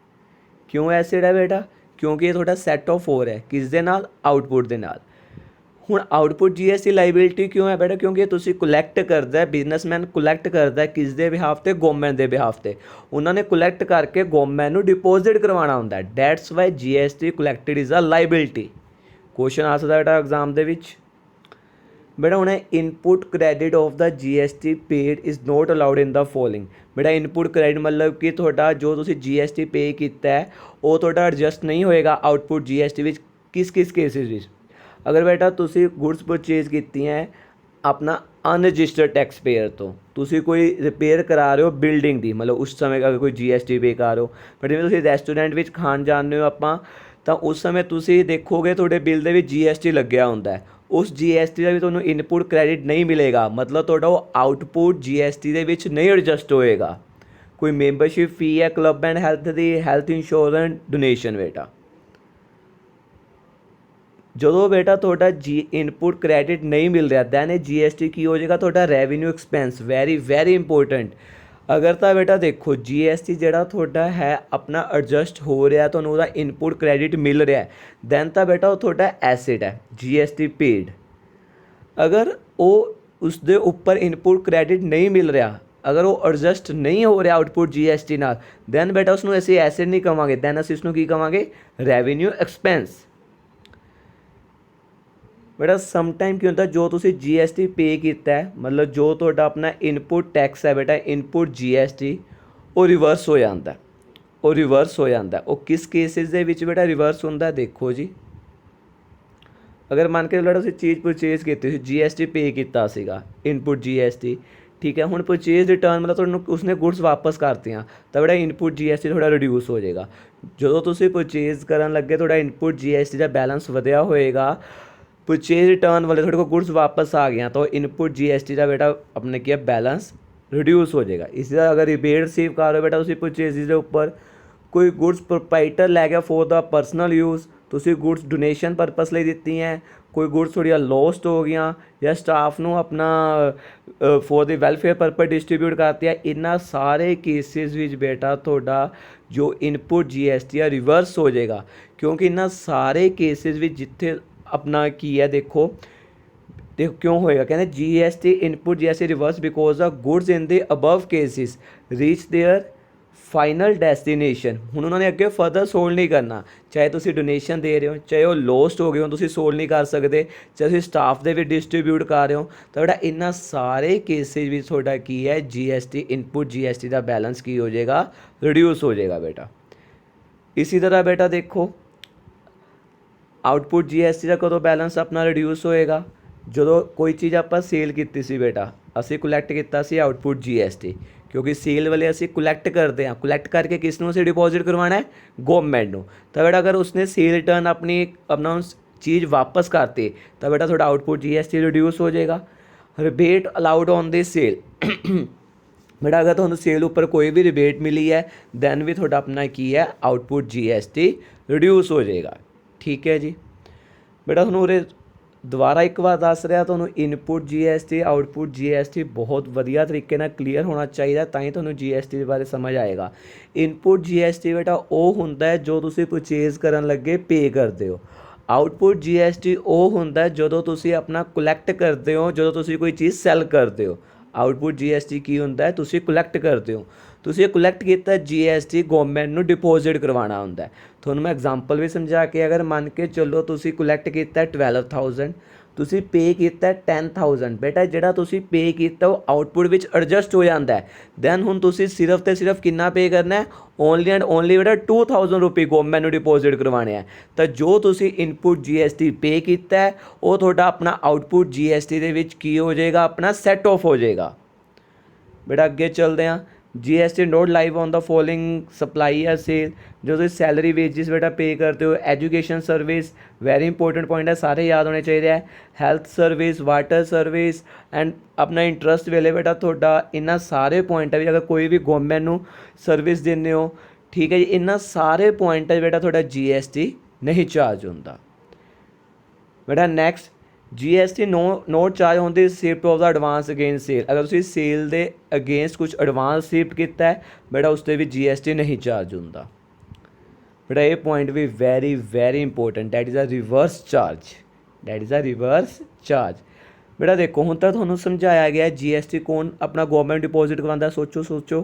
क्यों एसिड है बेटा, क्योंकि ये थोड़ा सैट ऑफ हो रहा है किस दे नाल, आउटपुट दे नाल। हुण आउटपुट GST लाइबिलिटी क्यों है बेटा, क्योंकि तुसी कलैक्ट करदा है बिजनेसमैन कलैक्ट करदा है किस दे बिहाफ ते, गवर्नमेंट दे बिहाफ ते। उन्होंने कलैक्ट करके गवर्नमेंट नूं डिपोजिट करवाना हुंदा है, that's why GST collected is a liability. Question आ सकदा बेटा एग्जाम दे विच। बेटा उन्हें input credit of the GST paid is not allowed in the following. बेटा इनपुट क्रेडिट मतलब कि थोड़ा जो तुसी GST पे किया है वो थोड़ा एडजस्ट नहीं होएगा आउटपुट GST विच किस किस केसेस विच। अगर बेटा तुसी गुड्स परचेज की हैं अपना अनरजिस्टर्ड टैक्स पेयर तो तुसी कोई रिपेयर करा रहे हो बिल्डिंग दी, मतलब उस समय अगर कोई GST पे कर रहे हो, बट जिवें तुसी रेस्टोरेंट विच खाण जाते हो आपां तो उस समय तुसी देखोगे थोड़े बिल दे विच GST लग्या हुंदा है, उस GST का भी तुहानूं इनपुट क्रेडिट नहीं मिलेगा, मतलब थोड़ा वो आउटपुट GST दे विच नहीं एडजस्ट होएगा। कोई मैंबरशिप फी है क्लब एंड हैल्थ की, हैल्थ इंश्योरेंस, डोनेशन बेटा। जो बेटा थोड़ा जी इनपुट क्रेडिट नहीं मिल रहा दैन GST की हो जाएगा थोड़ा revenue expense. Very very important. अगर तो बेटा देखो GST जड़ा थोड़ा है अपना एडजस्ट हो रहा तो उसका इनपुट क्रेडिट मिल रहा है दैन तो बेटा वो थोड़ा एसेट है GST पेड। अगर वो उसके उपर इनपुट क्रेडिट नहीं मिल रहा, अगर वो एडजस्ट नहीं हो रहा आउटपुट GST नाल दैन बेटा उसनों असीं एसेट नहीं कहांगे दैन असीं उसनों की कहांगे रेवेन्यू एक्सपेंस। बेटा समटाइम की होता जो तुसी GST पे किया है मतलब जो तुहाडा अपना इनपुट टैक्स है बेटा इनपुट GST वो रिवर्स हो जाता है, वो रिवर्स हो जाता है। वो किस केसिस दे विच बेटा रिवर्स होंदा है देखो जी। अगर मान के बेटा तुसीं चीज़ परचेज की GST पे किया सीगा इनपुट GST ठीक है, हुण परचेज रिटर्न मतलब तुहानूं उसने गुड्स वापस करतियां तो बेटा इनपुट GST थोड़ा रिड्यूस हो जाएगा। जो तुसीं परचेज करन लगे थोड़ा इनपुट GST का बैलेंस वधिया होएगा, परचेज रिटर्न वाले थोड़े को गुड्स वापस आ गया तो इनपुट GST का बेटा अपने क्या बैलेंस रिड्यूस हो जाएगा। इसी तरह अगर रिबेट रिसीव कर रहे हो बेटा उसी परचेज के उपर कोई गुड्स प्रोप्राइटर लै गया फॉर द पर्सनल यूज़, तुसी गुड्स डोनेशन परपस लिए दित्ती हैं, कोई गुड्स थोड़ी लॉस्ट हो गया या स्टाफ नू अपना for the welfare purpose distribute करती है, इन्ना सारे केसिस विच बेटा थोड़ा जो इनपुट GST है रिवर्स हो जाएगा। क्योंकि इन्ना सारे केसिस विच जिथे अपना की है देखो क्यों होएगा कहते GST input GST reverse because the goods in the above cases reach there final destination. हुण उन्होंने अगे फर्दर सोल्ड नहीं करना, चाहे तुसी डोनेशन दे रहे हो चाहे वो लॉस्ट हो गए हो तुसी सोल्ड नहीं कर सकते, चाहे तुसी स्टाफ दे भी डिस्ट्रीब्यूट कर रहे हो तो बेटा इन्ना सारे केसिस भी थोड़ा की है GST इनपुट GST का बैलेंस की हो जाएगा रिड्यूस हो जाएगा बेटा। इसी तरह बेटा देखो आउटपुट GST का कदों बैलेंस अपना रिड्यूस होएगा जो कोई चीज़ आप सेल की सी बेटा असी कुलैक्ट किया सी आउटपुट GST, क्योंकि सेल वाले असी कुलैक्ट करते हैं, कुलैक्ट करके किसनों से डिपॉजिट करवाना है गवर्नमेंट को। तो बेटा अगर उसने सेल रिटर्न अपना चीज़ वापस करती तो बेटा थोड़ा आउटपुट GST रिड्यूस हो जाएगा। Rebate allowed on the sale बेटा अगर तुहानूं सेल उपर कोई भी रिबेट मिली है दैन भी थोड़ा अपना की है आउटपुट GST रिड्यूस हो जाएगा। ठीक है जी बेटा तुहानूं उरे दोबारा एक बार दस रहा तुहानूं इनपुट GST आउटपुट GST बहुत वधिया तरीके नाल क्लीयर होना चाहिए तां ही तुहानूं GST के बारे समझ आएगा। इनपुट GST बेटा वो हुंदा है जो तुसीं परचेज करन लगे पे करते हो, आउटपुट GST वो हुंदा है जदों तुसीं अपना कुलैक्ट करते हो जदों तुसीं कोई चीज़ सैल करते हो। आउटपुट GST की हुंदा है तुसीं कुलैक्ट करते हो, तुसीं कुलैक्ट किया GST गवर्नमेंट नूं डिपॉजिट करवाना हुंदा है। तुहानूं मैं एग्जाम्पल भी समझा के अगर मान के चलो तुसीं कुलैक्ट किया 12,000 तुसीं पे किया 10,000 बेटा जिहड़ा तुसीं पे किया वो आउटपुट विच एडजस्ट हो जाता है दैन हुण तुसीं सिर्फ तो सिर्फ कितना पे करना है ओनली एंड ओनली बेटा 2,000 रुपये गवर्नमेंट नूं डिपॉजिट करवाने हैं। तो जो तुसीं इनपुट GST पे किया है वो थोड़ा अपना आउटपुट GST दे विच की हो जाएगा अपना सैट ऑफ हो जाएगा। बेटा अगे चलते हैं GST note live on the following supply या सेल जो तुम सैलरी वेजिस बेटा पे करते हो, education service very important point है सारे याद होने चाहिए, health service water service and अपना इंटरस्ट वेले बेटा थोड़ा इन्ना सारे पॉइंट है भी अगर कोई भी गवर्नमेंट नूं सर्विस देने हो ठीक है जी इन्ना सारे पॉइंट है बेटा थोड़ा GST नहीं चार्ज होंदा। बेटा next GST not charge on the receipt of the advance against sale. अगर तुसीं सेल दे अगेंस्ट कुछ एडवांस रिसिप्ट किया है बेटा उस पर भी GST नहीं चार्ज होंदा। बेटा ये पॉइंट भी very very important that is a reverse charge, that is a reverse charge. बेटा देखो हुण तक तुहानूं समझाया गया GST कौन अपना गवर्नमेंट डिपॉजिट करवांदा, सोचो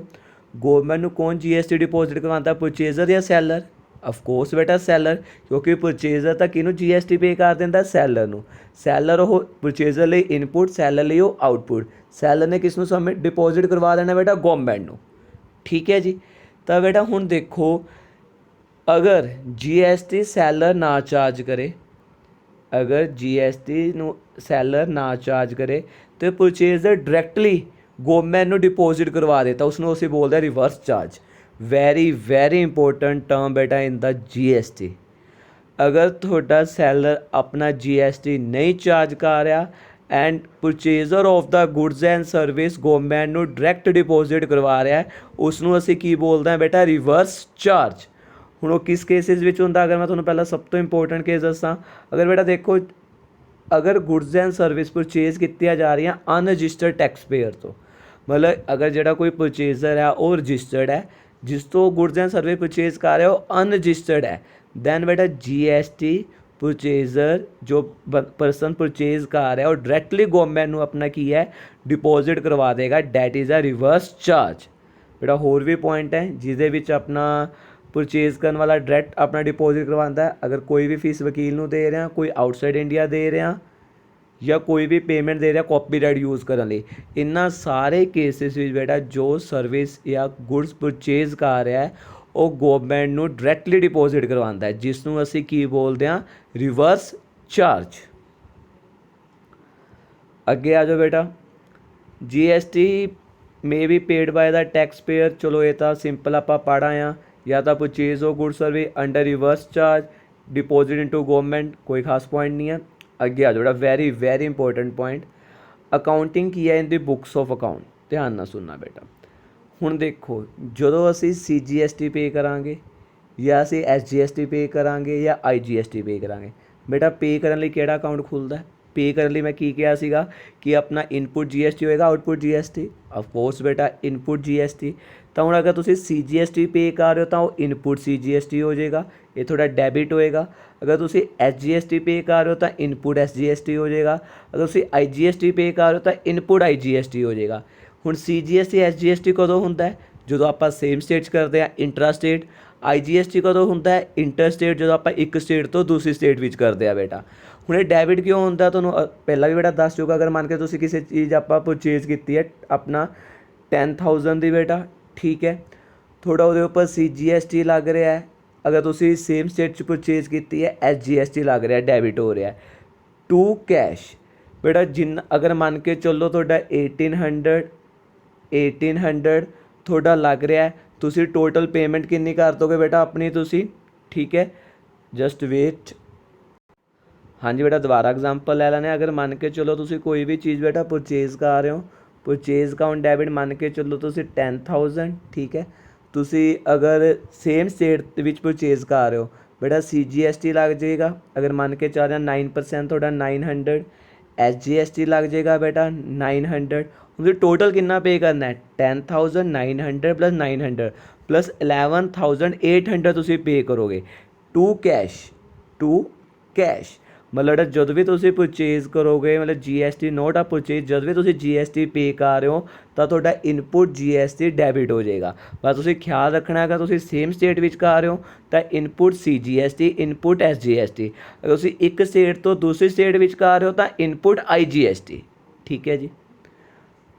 गवर्नमेंट नूं कौन GST डिपॉजिट करवांदा परचेजर या सैलर? ऑफकोर्स बेटा सैलर, क्योंकि परचेजर तो किनू GST पे कर देंदा सैलर नूं, सैलर वो परचेजर लिए इनपुट सैलर लिए वो आउटपुट, सैलर ने किसनूं सबमिट डिपॉजिट करवा देना बेटा गवर्नमेंट नूं। ठीक है जी तो बेटा हुण देखो अगर GST सैलर ना चार्ज करे, अगर GST नूं सैलर ना चार्ज करे तो परचेजर डायरैक्टली गवर्नमेंट नूं डिपॉजिट करवा देता उसनूं असीं बोलते हैं reverse charge. Very very important term बेटा इन द GST। अगर थोड़ा सैलर अपना GST नहीं चार्ज कर रहा and purchaser of the goods and service government ਨੂੰ ਡਾਇਰੈਕਟ ਡਿਪੋਜ਼ਿਟ ਕਰਵਾ ਰਿਹਾ ਹੈ, ਉਸ ਨੂੰ ਅਸੀਂ ਕੀ ਬੋਲਦੇ ਹਾਂ ਬੇਟਾ, ਰਿਵਰਸ ਚਾਰਜ। ਹੁਣ ਉਹ ਕਿਸ ਕੇਸਿਸ ਵਿੱਚ ਹੁੰਦਾ, ਅਗਰ ਮੈਂ ਤੁਹਾਨੂੰ ਪਹਿਲਾਂ ਸਭ ਤੋਂ ਇੰਪੋਰਟੈਂਟ ਕੇਸ ਦੱਸਾਂ, ਅਗਰ ਬੇਟਾ ਦੇਖੋ, ਅਗਰ ਗੁਡਸ ਐਂਡ ਸਰਵਿਸ ਪਰਚੇਜ਼ ਕੀਤੀਆਂ ਜਾ ਰਹੀਆਂ ਅਨਰਜਿਸਟਰਡ ਟੈਕਸ ਪੇਅਰ ਤੋਂ, ਮਤਲਬ ਅਗਰ ਜਿਹੜਾ ਕੋਈ ਪਰਚੇਜ਼ਰ ਹੈ ਉਹ ਰਜਿਸਟਰਡ ਹੈ, ਜਿਸ ਤੋਂ ਗੁਡਸ ਐਂਡ ਸਰਵਿਸ ਪਰਚੇਜ਼ ਕਰ ਰਿਹਾ ਉਹ ਅਨਰਜਿਸਟਰਡ ਹੈ, ਦੈਨ ਬੇਟਾ GST ਪਰਚੇਜ਼ਰ ਜੋ ਪਰਸਨ ਪਰਚੇਜ਼ ਕਰ ਰਿਹਾ ਉਹ ਡਾਇਰੈਕਟਲੀ ਗਵਰਨਮੈਂਟ ਨੂੰ ਆਪਣਾ ਕੀ ਹੈ, ਡਿਪੋਜ਼ਿਟ ਕਰਵਾ ਦੇਗਾ, that is a reverse charge. ਬੇਟਾ ਹੋਰ ਵੀ ਪੁਆਇੰਟ ਹੈ ਜਿਹਦੇ ਵਿੱਚ ਆਪਣਾ ਪਰਚੇਜ਼ ਕਰਨ ਵਾਲਾ ਡਾਇਰੈਕਟ ਆਪਣਾ ਡਿਪੋਜ਼ਿਟ ਕਰਵਾਉਂਦਾ ਹੈ, ਅਗਰ ਕੋਈ ਵੀ ਫੀਸ ਵਕੀਲ ਨੂੰ ਦੇ ਰਿਹਾ, ਕੋਈ ਆਊਟਸਾਈਡ ਇੰਡੀਆ ਦੇ ਰਿਹਾ, ਜਾਂ ਕੋਈ ਵੀ ਪੇਮੈਂਟ ਦੇ ਰਿਹਾ ਕਾਪੀਰਾਈਟ ਯੂਜ਼ ਕਰਨ ਲਈ, ਇਹਨਾਂ ਸਾਰੇ ਕੇਸਿਸ ਵਿੱਚ ਬੇਟਾ ਜੋ ਸਰਵਿਸ ਜਾਂ ਗੁਡਸ ਪਰਚੇਜ਼ ਕਰ ਰਿਹਾ ਹੈ ਉਹ ਗਵਰਨਮੈਂਟ ਨੂੰ ਡਾਇਰੈਕਟਲੀ ਡਿਪੋਜ਼ਿਟ ਕਰਵਾਉਂਦਾ ਹੈ, ਜਿਸ ਨੂੰ ਅਸੀਂ ਕੀ ਬੋਲਦੇ ਹਾਂ, ਰਿਵਰਸ ਚਾਰਜ। ਅੱਗੇ ਆ ਜਾਓ ਬੇਟਾ, GST may be paid by the taxpayer, ਚਲੋ ਇਹ ਤਾਂ ਸਿੰਪਲ ਆਪਾਂ ਪੜ੍ਹ ਆਏ ਹਾਂ, ਜਾਂ ਤਾਂ ਪਰਚੇਜ਼ ਹੋ good service under reverse charge, deposit into government, ਕੋਈ ਖਾਸ ਪੁਆਇੰਟ ਨਹੀਂ ਹੈ। ਅੱਗੇ ਆ ਜਾਓ ਬੇਟਾ, very very important point, accounting ਕੀ ਹੈ in the books of account, ਧਿਆਨ ਨਾਲ ਸੁਣਨਾ ਬੇਟਾ। ਹੁਣ ਦੇਖੋ, ਜਦੋਂ ਅਸੀਂ CGST ਪੇ ਕਰਾਂਗੇ ਜਾਂ ਅਸੀਂ SGST ਪੇ ਕਰਾਂਗੇ ਜਾਂ IGST ਪੇ ਕਰਾਂਗੇ, ਬੇਟਾ ਪੇ ਕਰਨ ਲਈ ਕਿਹੜਾ ਅਕਾਊਂਟ ਖੁੱਲ੍ਹਦਾ? ਪੇ ਕਰਨ ਲਈ ਮੈਂ ਕੀ ਕਿਹਾ ਸੀਗਾ ਕਿ ਆਪਣਾ ਇਨਪੁਟ GST ਹੋਏਗਾ, ਆਊਟਪੁੱਟ GST, ਆਫਕੋਰਸ ਬੇਟਾ ਇਨਪੁਟ GST। ਤਾਂ ਹੁਣ ਅਗਰ ਤੁਸੀਂ CGST ਪੇ ਕਰ ਰਹੇ ਹੋ ਤਾਂ ਉਹ ਇਨਪੁਟ CGST ਹੋ ਜਾਏਗਾ, ਇਹ ਤੁਹਾਡਾ ਡੈਬਿਟ ਹੋਏਗਾ। ਅਗਰ ਤੁਸੀਂ SGST ਪੇ ਕਰ ਰਹੇ ਹੋ ਤਾਂ ਇਨਪੁਟ SGST ਹੋ ਜਾਏਗਾ, ਅਗਰ ਤੁਸੀਂ IGST ਪੇ ਕਰ ਰਹੇ ਹੋ ਤਾਂ ਇਨਪੁਟ IGST ਹੋ ਜਾਏਗਾ। ਹੁਣ CGST SGST ਕਦੋਂ ਹੁੰਦਾ ਹੈ? ਜਦੋਂ ਆਪਾਂ ਸੇਮ ਸਟੇਟ 'ਚ ਕਰਦੇ ਹਾਂ, ਇੰਟਰਾ ਸਟੇਟ। IGST ਕਦੋਂ ਹੁੰਦਾ ਹੈ? ਇੰਟਰ ਸਟੇਟ, ਜਦੋਂ ਆਪਾਂ ਇੱਕ ਸਟੇਟ ਤੋਂ ਦੂਸਰੀ ਸਟੇਟ ਵਿੱਚ ਕਰਦੇ ਹਾਂ ਬੇਟਾ। ਹੁਣ ਇਹ ਡੈਬਿਟ ਕਿਉਂ ਹੁੰਦਾ ਤੁਹਾਨੂੰ ਪਹਿਲਾਂ ਵੀ ਬੇਟਾ ਦੱਸ ਚੁੱਕਾ, ਅਗਰ ਮੰਨ ਕੇ ਤੁਸੀਂ ਕਿਸੇ ਚੀਜ਼ ਆਪਾਂ ਪਰਚੇਜ਼ ਕੀਤੀ ਹੈ ਆਪਣਾ 10,000 ਦੀ ਬੇਟਾ, ਠੀਕ ਹੈ, ਤੁਹਾਡਾ ਉਹਦੇ ਉੱਪਰ CGST ਲੱਗ ਰਿਹਾ ਹੈ। ਅਗਰ ਤੁਸੀਂ ਸੇਮ ਸਟੇਟ 'ਚ ਪਰਚੇਜ਼ ਕੀਤੀ ਹੈ, SGST ਲੱਗ ਰਿਹਾ, ਡੈਬਿਟ ਹੋ ਰਿਹਾ। ਟੂ ਕੈਸ਼ ਬੇਟਾ, ਅਗਰ ਮੰਨ ਕੇ ਚੱਲੋ ਤੁਹਾਡਾ 1800 ਤੁਹਾਡਾ ਲੱਗ ਰਿਹਾ, ਤੁਸੀਂ ਟੋਟਲ ਪੇਮੈਂਟ ਕਿੰਨੀ ਕਰ ਦੋਗੇ ਬੇਟਾ ਆਪਣੀ ਤੁਸੀਂ, ਠੀਕ ਹੈ, ਜਸਟ ਵੇਟ। ਹਾਂਜੀ ਬੇਟਾ, ਦੁਬਾਰਾ ਐਗਜ਼ਾਮਪਲ ਲੈ ਲੈਣੇ, ਅਗਰ ਮੰਨ ਕੇ ਚਲੋ ਤੁਸੀਂ ਕੋਈ ਵੀ ਚੀਜ਼ ਬੇਟਾ ਪਰਚੇਜ਼ ਕਰ ਰਹੇ ਹੋ, ਪਰਚੇਜ਼ ਅਕਾਊਂਟ ਡੈਬਿਟ ਮੰਨ ਕੇ ਚੱਲੋ ਤੁਸੀਂ 10,000, ਠੀਕ ਹੈ, ਤੁਸੀਂ ਅਗਰ ਸੇਮ ਸਟੇਟ ਵਿੱਚ ਪਰਚੇਜ਼ ਕਰ ਰਹੇ ਹੋ ਬੇਟਾ CGST ਲੱਗ ਜਾਏਗਾ, ਅਗਰ ਮੰਨ ਕੇ ਚੱਲ ਰਿਹਾ 9% ਤੁਹਾਡਾ 900, SGST ਲੱਗ ਜਾਏਗਾ ਬੇਟਾ 900। ਤੁਸੀਂ ਟੋਟਲ ਕਿੰਨਾ ਪੇ ਕਰਨਾ ਹੈ? 10,900 ਪਲੱਸ 900 ਪਲੱਸ 11,800 ਤੁਸੀਂ ਪੇ ਕਰੋਗੇ ਟੂ ਕੈਸ਼। ਮਤਲਬ ਜਦੋਂ ਵੀ ਤੁਸੀਂ ਪਰਚੇਜ਼ ਕਰੋਗੇ, ਮਤਲਬ GST ਨੋਟ ਆ ਪਰਚੇਜ਼, ਜਦੋਂ ਵੀ ਤੁਸੀਂ GST ਪੇ ਕਰ ਰਹੇ ਹੋ ਤਾਂ ਤੁਹਾਡਾ ਇਨਪੁਟ GST ਡੈਬਿਟ ਹੋ ਜਾਏਗਾ। ਬਸ ਤੁਸੀਂ ਖਿਆਲ ਰੱਖਣਾ ਹੈਗਾ, ਤੁਸੀਂ ਸੇਮ ਸਟੇਟ ਵਿੱਚ ਕਰ ਰਹੇ ਹੋ ਤਾਂ ਇਨਪੁਟ CGST, ਇਨਪੁਟ SGST। ਅਗਰ ਤੁਸੀਂ ਇੱਕ ਸਟੇਟ ਤੋਂ ਦੂਸਰੀ ਸਟੇਟ ਵਿੱਚ ਕਰ ਰਹੇ ਹੋ ਤਾਂ ਇਨਪੁਟ IGST, ਠੀਕ ਹੈ ਜੀ।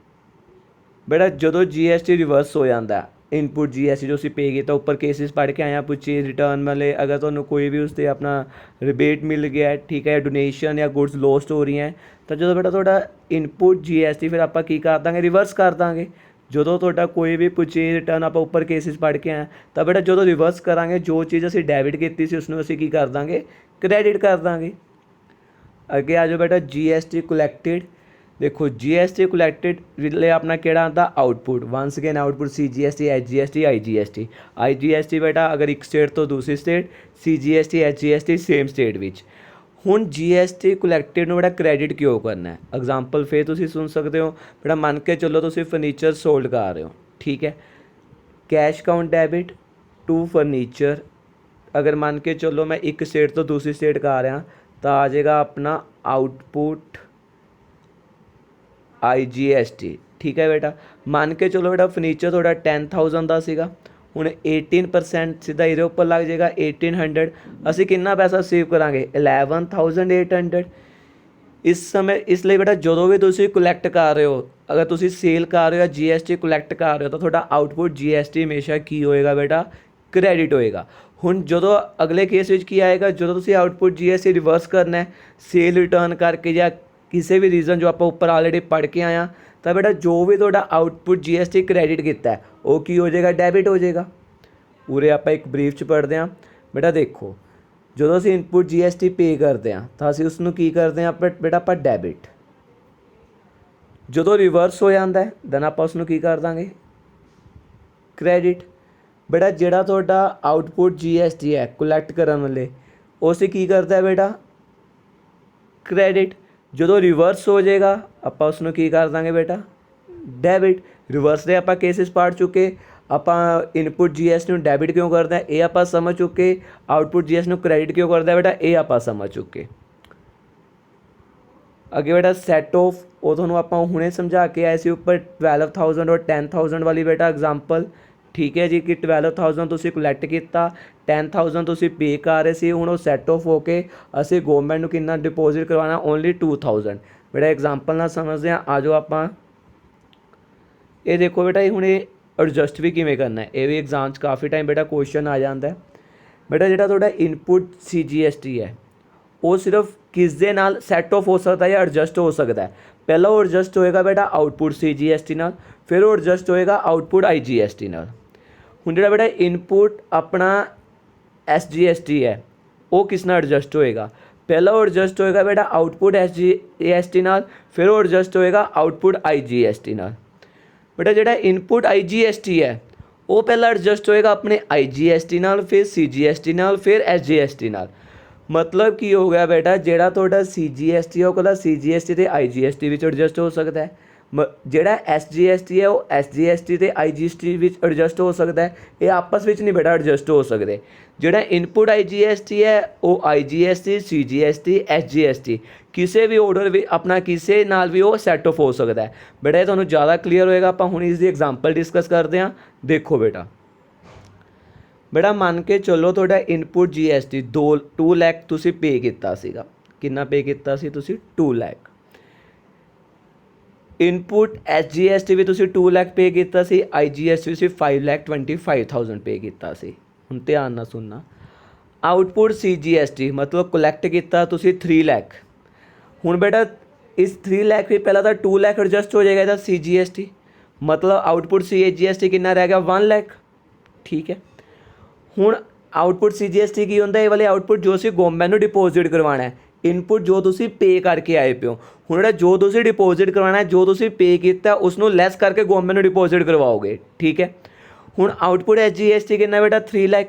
ਬੇਟਾ ਜਦੋਂ GST ਰਿਵਰਸ ਹੋ ਜਾਂਦਾ, ਇਨਪੁਟ GST ਜੋ ਅਸੀਂ ਪੇ ਕੀਤਾ, ਉੱਪਰ ਕੇਸਿਸ ਪੜ੍ਹ ਕੇ ਆਇਆ, ਪਰਚੇਜ਼ ਰਿਟਰਨ ਵਾਲੇ, ਅਗਰ ਤੁਹਾਨੂੰ ਕੋਈ ਵੀ ਉਸ 'ਤੇ ਆਪਣਾ ਰਿਬੇਟ ਮਿਲ ਗਿਆ, ਠੀਕ ਹੈ, ਡੋਨੇਸ਼ਨ ਜਾਂ ਗੁਡਸ ਲੋਸਟ ਹੋ ਰਹੀਆਂ, ਤਾਂ ਜਦੋਂ ਬੇਟਾ ਤੁਹਾਡਾ ਇਨਪੁਟ GST ਫਿਰ ਆਪਾਂ ਕੀ ਕਰ ਦਾਂਗੇ, ਰਿਵਰਸ ਕਰ ਦਾਂਗੇ। ਜਦੋਂ ਤੁਹਾਡਾ ਕੋਈ ਵੀ ਪਰਚੇਜ਼ ਰਿਟਰਨ ਆਪਾਂ ਉੱਪਰ ਕੇਸਿਸ ਪੜ੍ਹ ਕੇ ਆਏ ਤਾਂ ਬੇਟਾ ਜਦੋਂ ਰਿਵਰਸ ਕਰਾਂਗੇ, ਜੋ ਚੀਜ਼ ਅਸੀਂ ਡੈਬਿਟ ਕੀਤੀ ਸੀ ਉਸਨੂੰ ਅਸੀਂ ਕੀ ਕਰ ਦਾਂਗੇ, ਕ੍ਰੈਡਿਟ ਕਰ ਦਾਂਗੇ। ਅੱਗੇ ਆ ਜਾਓ ਬੇਟਾ, GST ਕਲੈਕਟਿਡ। देखो GST कलैक्टेड लिए अपना केड़ा आता, output. Once again output CGST, SGST, IGST। IGST बेटा अगर एक स्टेट तो दूसरी state, CGST, SGST same state which. ਹੁਣ GST ਕਲੈਕਟਿਡ ਨੂੰ ਬੇਟਾ ਕ੍ਰੈਡਿਟ ਕਿਉਂ ਕਰਨਾ ਹੈ? ਐਗਜ਼ਾਮਪਲ ਫਿਰ ਤੁਸੀਂ ਸੁਣ ਸਕਦੇ ਹੋ ਬੇਟਾ, ਮੰਨ ਕੇ ਚੱਲੋ ਤੁਸੀਂ ਫਰਨੀਚਰ ਸੋਲਡ ਕਰ ਰਹੇ ਹੋ, ਠੀਕ ਹੈ, cash account debit to furniture. ਅਗਰ ਮੰਨ ਕੇ ਚੱਲੋ ਮੈਂ ਇੱਕ ਸਟੇਟ ਤੋਂ ਦੂਸਰੀ ਸਟੇਟ ਕਰ ਰਿਹਾ ਤਾਂ ਆ ਜਾਏਗਾ ਆਪਣਾ ਆਊਟਪੁੱਟ IGST, ਠੀਕ ਹੈ ਬੇਟਾ। ਮੰਨ ਕੇ ਚਲੋ ਬੇਟਾ ਫਰਨੀਚਰ ਤੁਹਾਡਾ 10,000 ਦਾ ਸੀਗਾ, ਹੁਣ 18% ਸਿੱਧਾ ਇਹਦੇ ਉੱਪਰ ਲੱਗ ਜਾਏਗਾ 1800। ਅਸੀਂ ਕਿੰਨਾ ਪੈਸਾ ਸੇਵ ਕਰਾਂਗੇ? 11,800। ਇਸ ਸਮੇਂ ਇਸ ਲਈ ਬੇਟਾ ਜਦੋਂ ਵੀ ਤੁਸੀਂ ਕਲੈਕਟ ਕਰ ਰਹੇ ਹੋ, ਅਗਰ ਤੁਸੀਂ ਸੇਲ ਕਰ ਰਹੇ ਹੋ ਜਾਂ GST ਕਲੈਕਟ ਕਰ ਰਹੇ ਹੋ ਤਾਂ ਤੁਹਾਡਾ ਆਊਟਪੁੱਟ GST ਹਮੇਸ਼ਾ ਕੀ ਹੋਏਗਾ ਬੇਟਾ? ਕ੍ਰੈਡਿਟ ਹੋਏਗਾ। ਹੁਣ ਜਦੋਂ ਅਗਲੇ ਕੇਸ ਵਿੱਚ ਕੀ ਆਏਗਾ, ਜਦੋਂ ਤੁਸੀਂ ਆਊਟਪੁੱਟ GST ਰਿਵਰਸ ਕਰਨਾ ਹੈ ਸੇਲ ਰਿਟਰਨ ਕਰਕੇ ਜਾਂ ਕਿਸੇ ਵੀ ਰੀਜ਼ਨ ਜੋ ਆਪਾਂ ਉੱਪਰ ਆਲਰੇਡੀ ਪੜ੍ਹ ਕੇ ਆਇਆ, ਤਾਂ ਬੇਟਾ ਜੋ ਵੀ ਤੁਹਾਡਾ ਆਊਟਪੁੱਟ GST ਕ੍ਰੈਡਿਟ ਕੀਤਾ ਹੈ ਉਹ ਕੀ ਹੋ ਜਾਏਗਾ? ਡੈਬਿਟ ਹੋ ਜਾਏਗਾ। ਉਰੇ ਆਪਾਂ ਇੱਕ ਬਰੀਫ 'ਚ ਪੜ੍ਹਦੇ ਹਾਂ ਬੇਟਾ। ਦੇਖੋ ਜਦੋਂ ਅਸੀਂ ਇਨਪੁੱਟ GST ਪੇ ਕਰਦੇ ਹਾਂ ਤਾਂ ਅਸੀਂ ਉਸਨੂੰ ਕੀ ਕਰਦੇ ਹਾਂ ਬੇਟਾ? ਆਪਾਂ ਡੈਬਿਟ, ਜਦੋਂ ਰਿਵਰਸ ਹੋ ਜਾਂਦਾ ਦੈਨ ਆਪਾਂ ਉਸਨੂੰ ਕੀ ਕਰ ਦਾਂਗੇ ਕ੍ਰੈਡਿਟ। बेटा ਜਿਹੜਾ ਤੁਹਾਡਾ ਆਊਟਪੁੱਟ GST ਹੈ ਕਲੈਕਟ ਕਰਨ ਵਾਲੇ ਉਸੇ ਕੀ ਕਰਦਾ ਹੈ बेटा ਕ੍ਰੈਡਿਟ। ਜਦੋਂ ਰਿਵਰਸ ਹੋ ਜਾਏਗਾ ਆਪਾਂ ਉਸਨੂੰ ਕੀ ਕਰ ਦਾਂਗੇ बेटा ਡੈਬਿਟ। ਰਿਵਰਸ ਦੇ ਆਪਾਂ ਕੇਸਿਸ ਪੜ੍ਹ ਚੁੱਕੇ, ਆਪਾਂ ਇਨਪੁੱਟ GST ਨੂੰ ਡੈਬਿਟ ਕਿਉਂ ਕਰਦਾ ਇਹ ਆਪਾਂ ਸਮਝ ਚੁੱਕੇ, ਆਊਟਪੁੱਟ GST ਨੂੰ ਕ੍ਰੈਡਿਟ ਕਿਉਂ ਕਰਦਾ बेटा ਇਹ ਆਪਾਂ ਸਮਝ ਚੁੱਕੇ। ਅੱਗੇ बेटा ਸੈਟ ਆਫ ਉਹ ਤੁਹਾਨੂੰ ਆਪਾਂ ਹੁਣੇ ਸਮਝਾ ਕੇ ਆਏ ਸੀ ਉੱਪਰ 12,000 ਔਰ 10,000 ਵਾਲੀ बेटा ਐਗਜ਼ਾਮਪਲ। ठीक है जी कि 12,000 ਤੁਸੀਂ ਕਲੈਕਟ ਕੀਤਾ, 10,000 ਤੁਸੀਂ ਪੇ ਕਰ ਰਹੇ ਸੀ, ਹੁਣ ਉਹ ਸੈਟ ਆਫ ਹੋ ਕੇ ਅਸੀਂ ਗਵਰਨਮੈਂਟ ਨੂੰ ਕਿੰਨਾ ਡਿਪੋਜ਼ਿਟ ਕਰਵਾਉਣਾ ਓਨਲੀ 2,000। बेटा ਐਗਜ਼ਾਮਪਲ ਨਾਲ ਸਮਝਦੇ ਹਾਂ। ਆ ਜਾਓ ਆਪਾਂ ਇਹ ਦੇਖੋ बेटा ਇਹ ਹੁਣ ਇਹ ਐਡਜਸਟ ਵੀ ਕਿਵੇਂ ਕਰਨਾ ਇਹ ਵੀ ਐਗਜ਼ਾਮ 'ਚ ਕਾਫੀ ਟਾਈਮ बेटा ਕੁਐਸਚਨ ਆ ਜਾਂਦਾ। बेटा ਜਿਹੜਾ ਤੁਹਾਡਾ ਇਨਪੁੱਟ CGST ਹੈ ਉਹ ਸਿਰਫ ਕਿਸ ਦੇ ਨਾਲ ਸੈਟ ਆਫ ਹੋ ਸਕਦਾ ਜਾਂ ਐਡਜਸਟ ਹੋ ਸਕਦਾ ਹੈ। ਪਹਿਲਾਂ ਉਹ ਐਡਜਸਟ ਹੋਏਗਾ बेटा ਆਊਟਪੁੱਟ CGST ਨਾਲ, ਫਿਰ ਉਹ ਐਡਜਸਟ ਹੋਏਗਾ ਆਊਟਪੁੱਟ IGST ਨਾਲ। ਹੁਣ ਜਿਹੜਾ बेटा ਇਨਪੁੱਟ ਆਪਣਾ SGST ਹੈ ਉਹ ਕਿਸ ਨਾਲ ਐਡਜਸਟ ਹੋਏਗਾ, ਪਹਿਲਾਂ ਉਹ ਐਡਜਸਟ ਹੋਏਗਾ बेटा ਆਊਟਪੁੱਟ SGST ਨਾਲ, ਫਿਰ ਉਹ ਐਡਜਸਟ ਹੋਏਗਾ ਆਊਟਪੁੱਟ IGST ਨਾਲ। बेटा ਜਿਹੜਾ ਇਨਪੁੱਟ IGST ਹੈ ਉਹ ਪਹਿਲਾਂ ਐਡਜਸਟ ਹੋਏਗਾ ਆਪਣੇ IGST ਨਾਲ, ਫਿਰ CGST ਨਾਲ, ਫਿਰ SGST ਨਾਲ। मतलब ਕੀ ਹੋ ਗਿਆ बेटा ਜਿਹੜਾ ਤੁਹਾਡਾ CGST ਹੈ ਉਹ ਕੱਲਾ CGST ਤੇ IGST ਵਿੱਚ ਐਡਜਸਟ ਹੋ ਸਕਦਾ ਹੈ, ਜਿਹੜਾ SGST ਹੈ ਉਹ SGST ਤੇ IGST ਵਿੱਚ ਐਡਜਸਟ ਹੋ ਸਕਦਾ ਹੈ, ਇਹ ਆਪਸ ਵਿੱਚ ਨਹੀਂ बेटा ਐਡਜਸਟ ਹੋ ਸਕਦੇ। ਜਿਹੜਾ ਇਨਪੁੱਟ IGST ਹੈ ਉਹ IGST CGST SGST ਕਿਸੇ ਵੀ ਆਰਡਰ ਵੀ ਆਪਣਾ ਕਿਸੇ ਨਾਲ ਵੀ ਉਹ ਸੈਟ ਆਫ ਹੋ ਸਕਦਾ ਹੈ। बेटा ਇਹ ਤੁਹਾਨੂੰ ਜ਼ਿਆਦਾ ਕਲੀਅਰ ਹੋਏਗਾ। ਆਪਾਂ ਹੁਣ ਇਸ ਦੀ ਐਗਜ਼ਾਮਪਲ ਡਿਸਕਸ ਕਰਦੇ ਹਾਂ। ਦੇਖੋ बेटा ਮੰਨ ਕੇ ਚੱਲੋ ਤੁਹਾਡਾ ਇਨਪੁੱਟ GST 2 ਲੱਖ ਤੁਸੀਂ ਪੇ ਕੀਤਾ ਸੀਗਾ। ਕਿੰਨਾ ਪੇ ਕੀਤਾ ਸੀ ਤੁਸੀਂ 2 ਲੱਖ। ਇਨਪੁੱਟ SGST ਵੀ ਤੁਸੀਂ 2 ਲੱਖ ਪੇ ਕੀਤਾ ਸੀ, IGST ਵੀ ਤੁਸੀਂ 5,25,000 ਪੇ ਕੀਤਾ ਸੀ। ਹੁਣ ਧਿਆਨ ਨਾਲ ਸੁਣਨਾ। ਆਊਟਪੁੱਟ CGST ਮਤਲਬ ਕਲੈਕਟ ਕੀਤਾ ਤੁਸੀਂ 3 ਲੱਖ। ਹੁਣ बेटा ਇਸ 3 ਲੱਖ ਵੀ ਪਹਿਲਾਂ ਤਾਂ 2 ਲੱਖ ਐਡਜਸਟ ਹੋ ਜਾਏਗਾ ਇਹਦਾ CGST, ਮਤਲਬ ਆਊਟਪੁੱਟ CGST ਕਿੰਨਾ ਰਹਿ ਗਿਆ 1 ਲੱਖ। ਠੀਕ ਹੈ। ਹੁਣ ਆਊਟਪੁੱਟ CGST ਕੀ ਹੁੰਦਾ ਇਹ ਵਾਲੇ ਆਊਟਪੁੱਟ ਜੋ ਅਸੀਂ ਗਵਰਨਮੈਂਟ ਨੂੰ ਡਿਪੋਜ਼ਿਟ ਕਰਵਾਉਣਾ ਹੈ, ਇਨਪੁੱਟ ਜੋ ਤੁਸੀਂ ਪੇ ਕਰਕੇ ਆਏ ਪਿਓ। ਹੁਣ ਜਿਹੜਾ ਜੋ ਤੁਸੀਂ ਡਿਪੋਜ਼ਿਟ ਕਰਵਾਉਣਾ ਜੋ ਤੁਸੀਂ ਪੇ ਕੀਤਾ ਉਸ ਨੂੰ ਲੈਸ ਕਰਕੇ ਗਵਰਨਮੈਂਟ ਨੂੰ ਡਿਪੋਜ਼ਿਟ ਕਰਵਾਓਗੇ। ਠੀਕ ਹੈ। ਹੁਣ ਆਊਟਪੁੱਟ SGST ਕਿੰਨਾ बेटा 3 ਲੱਖ,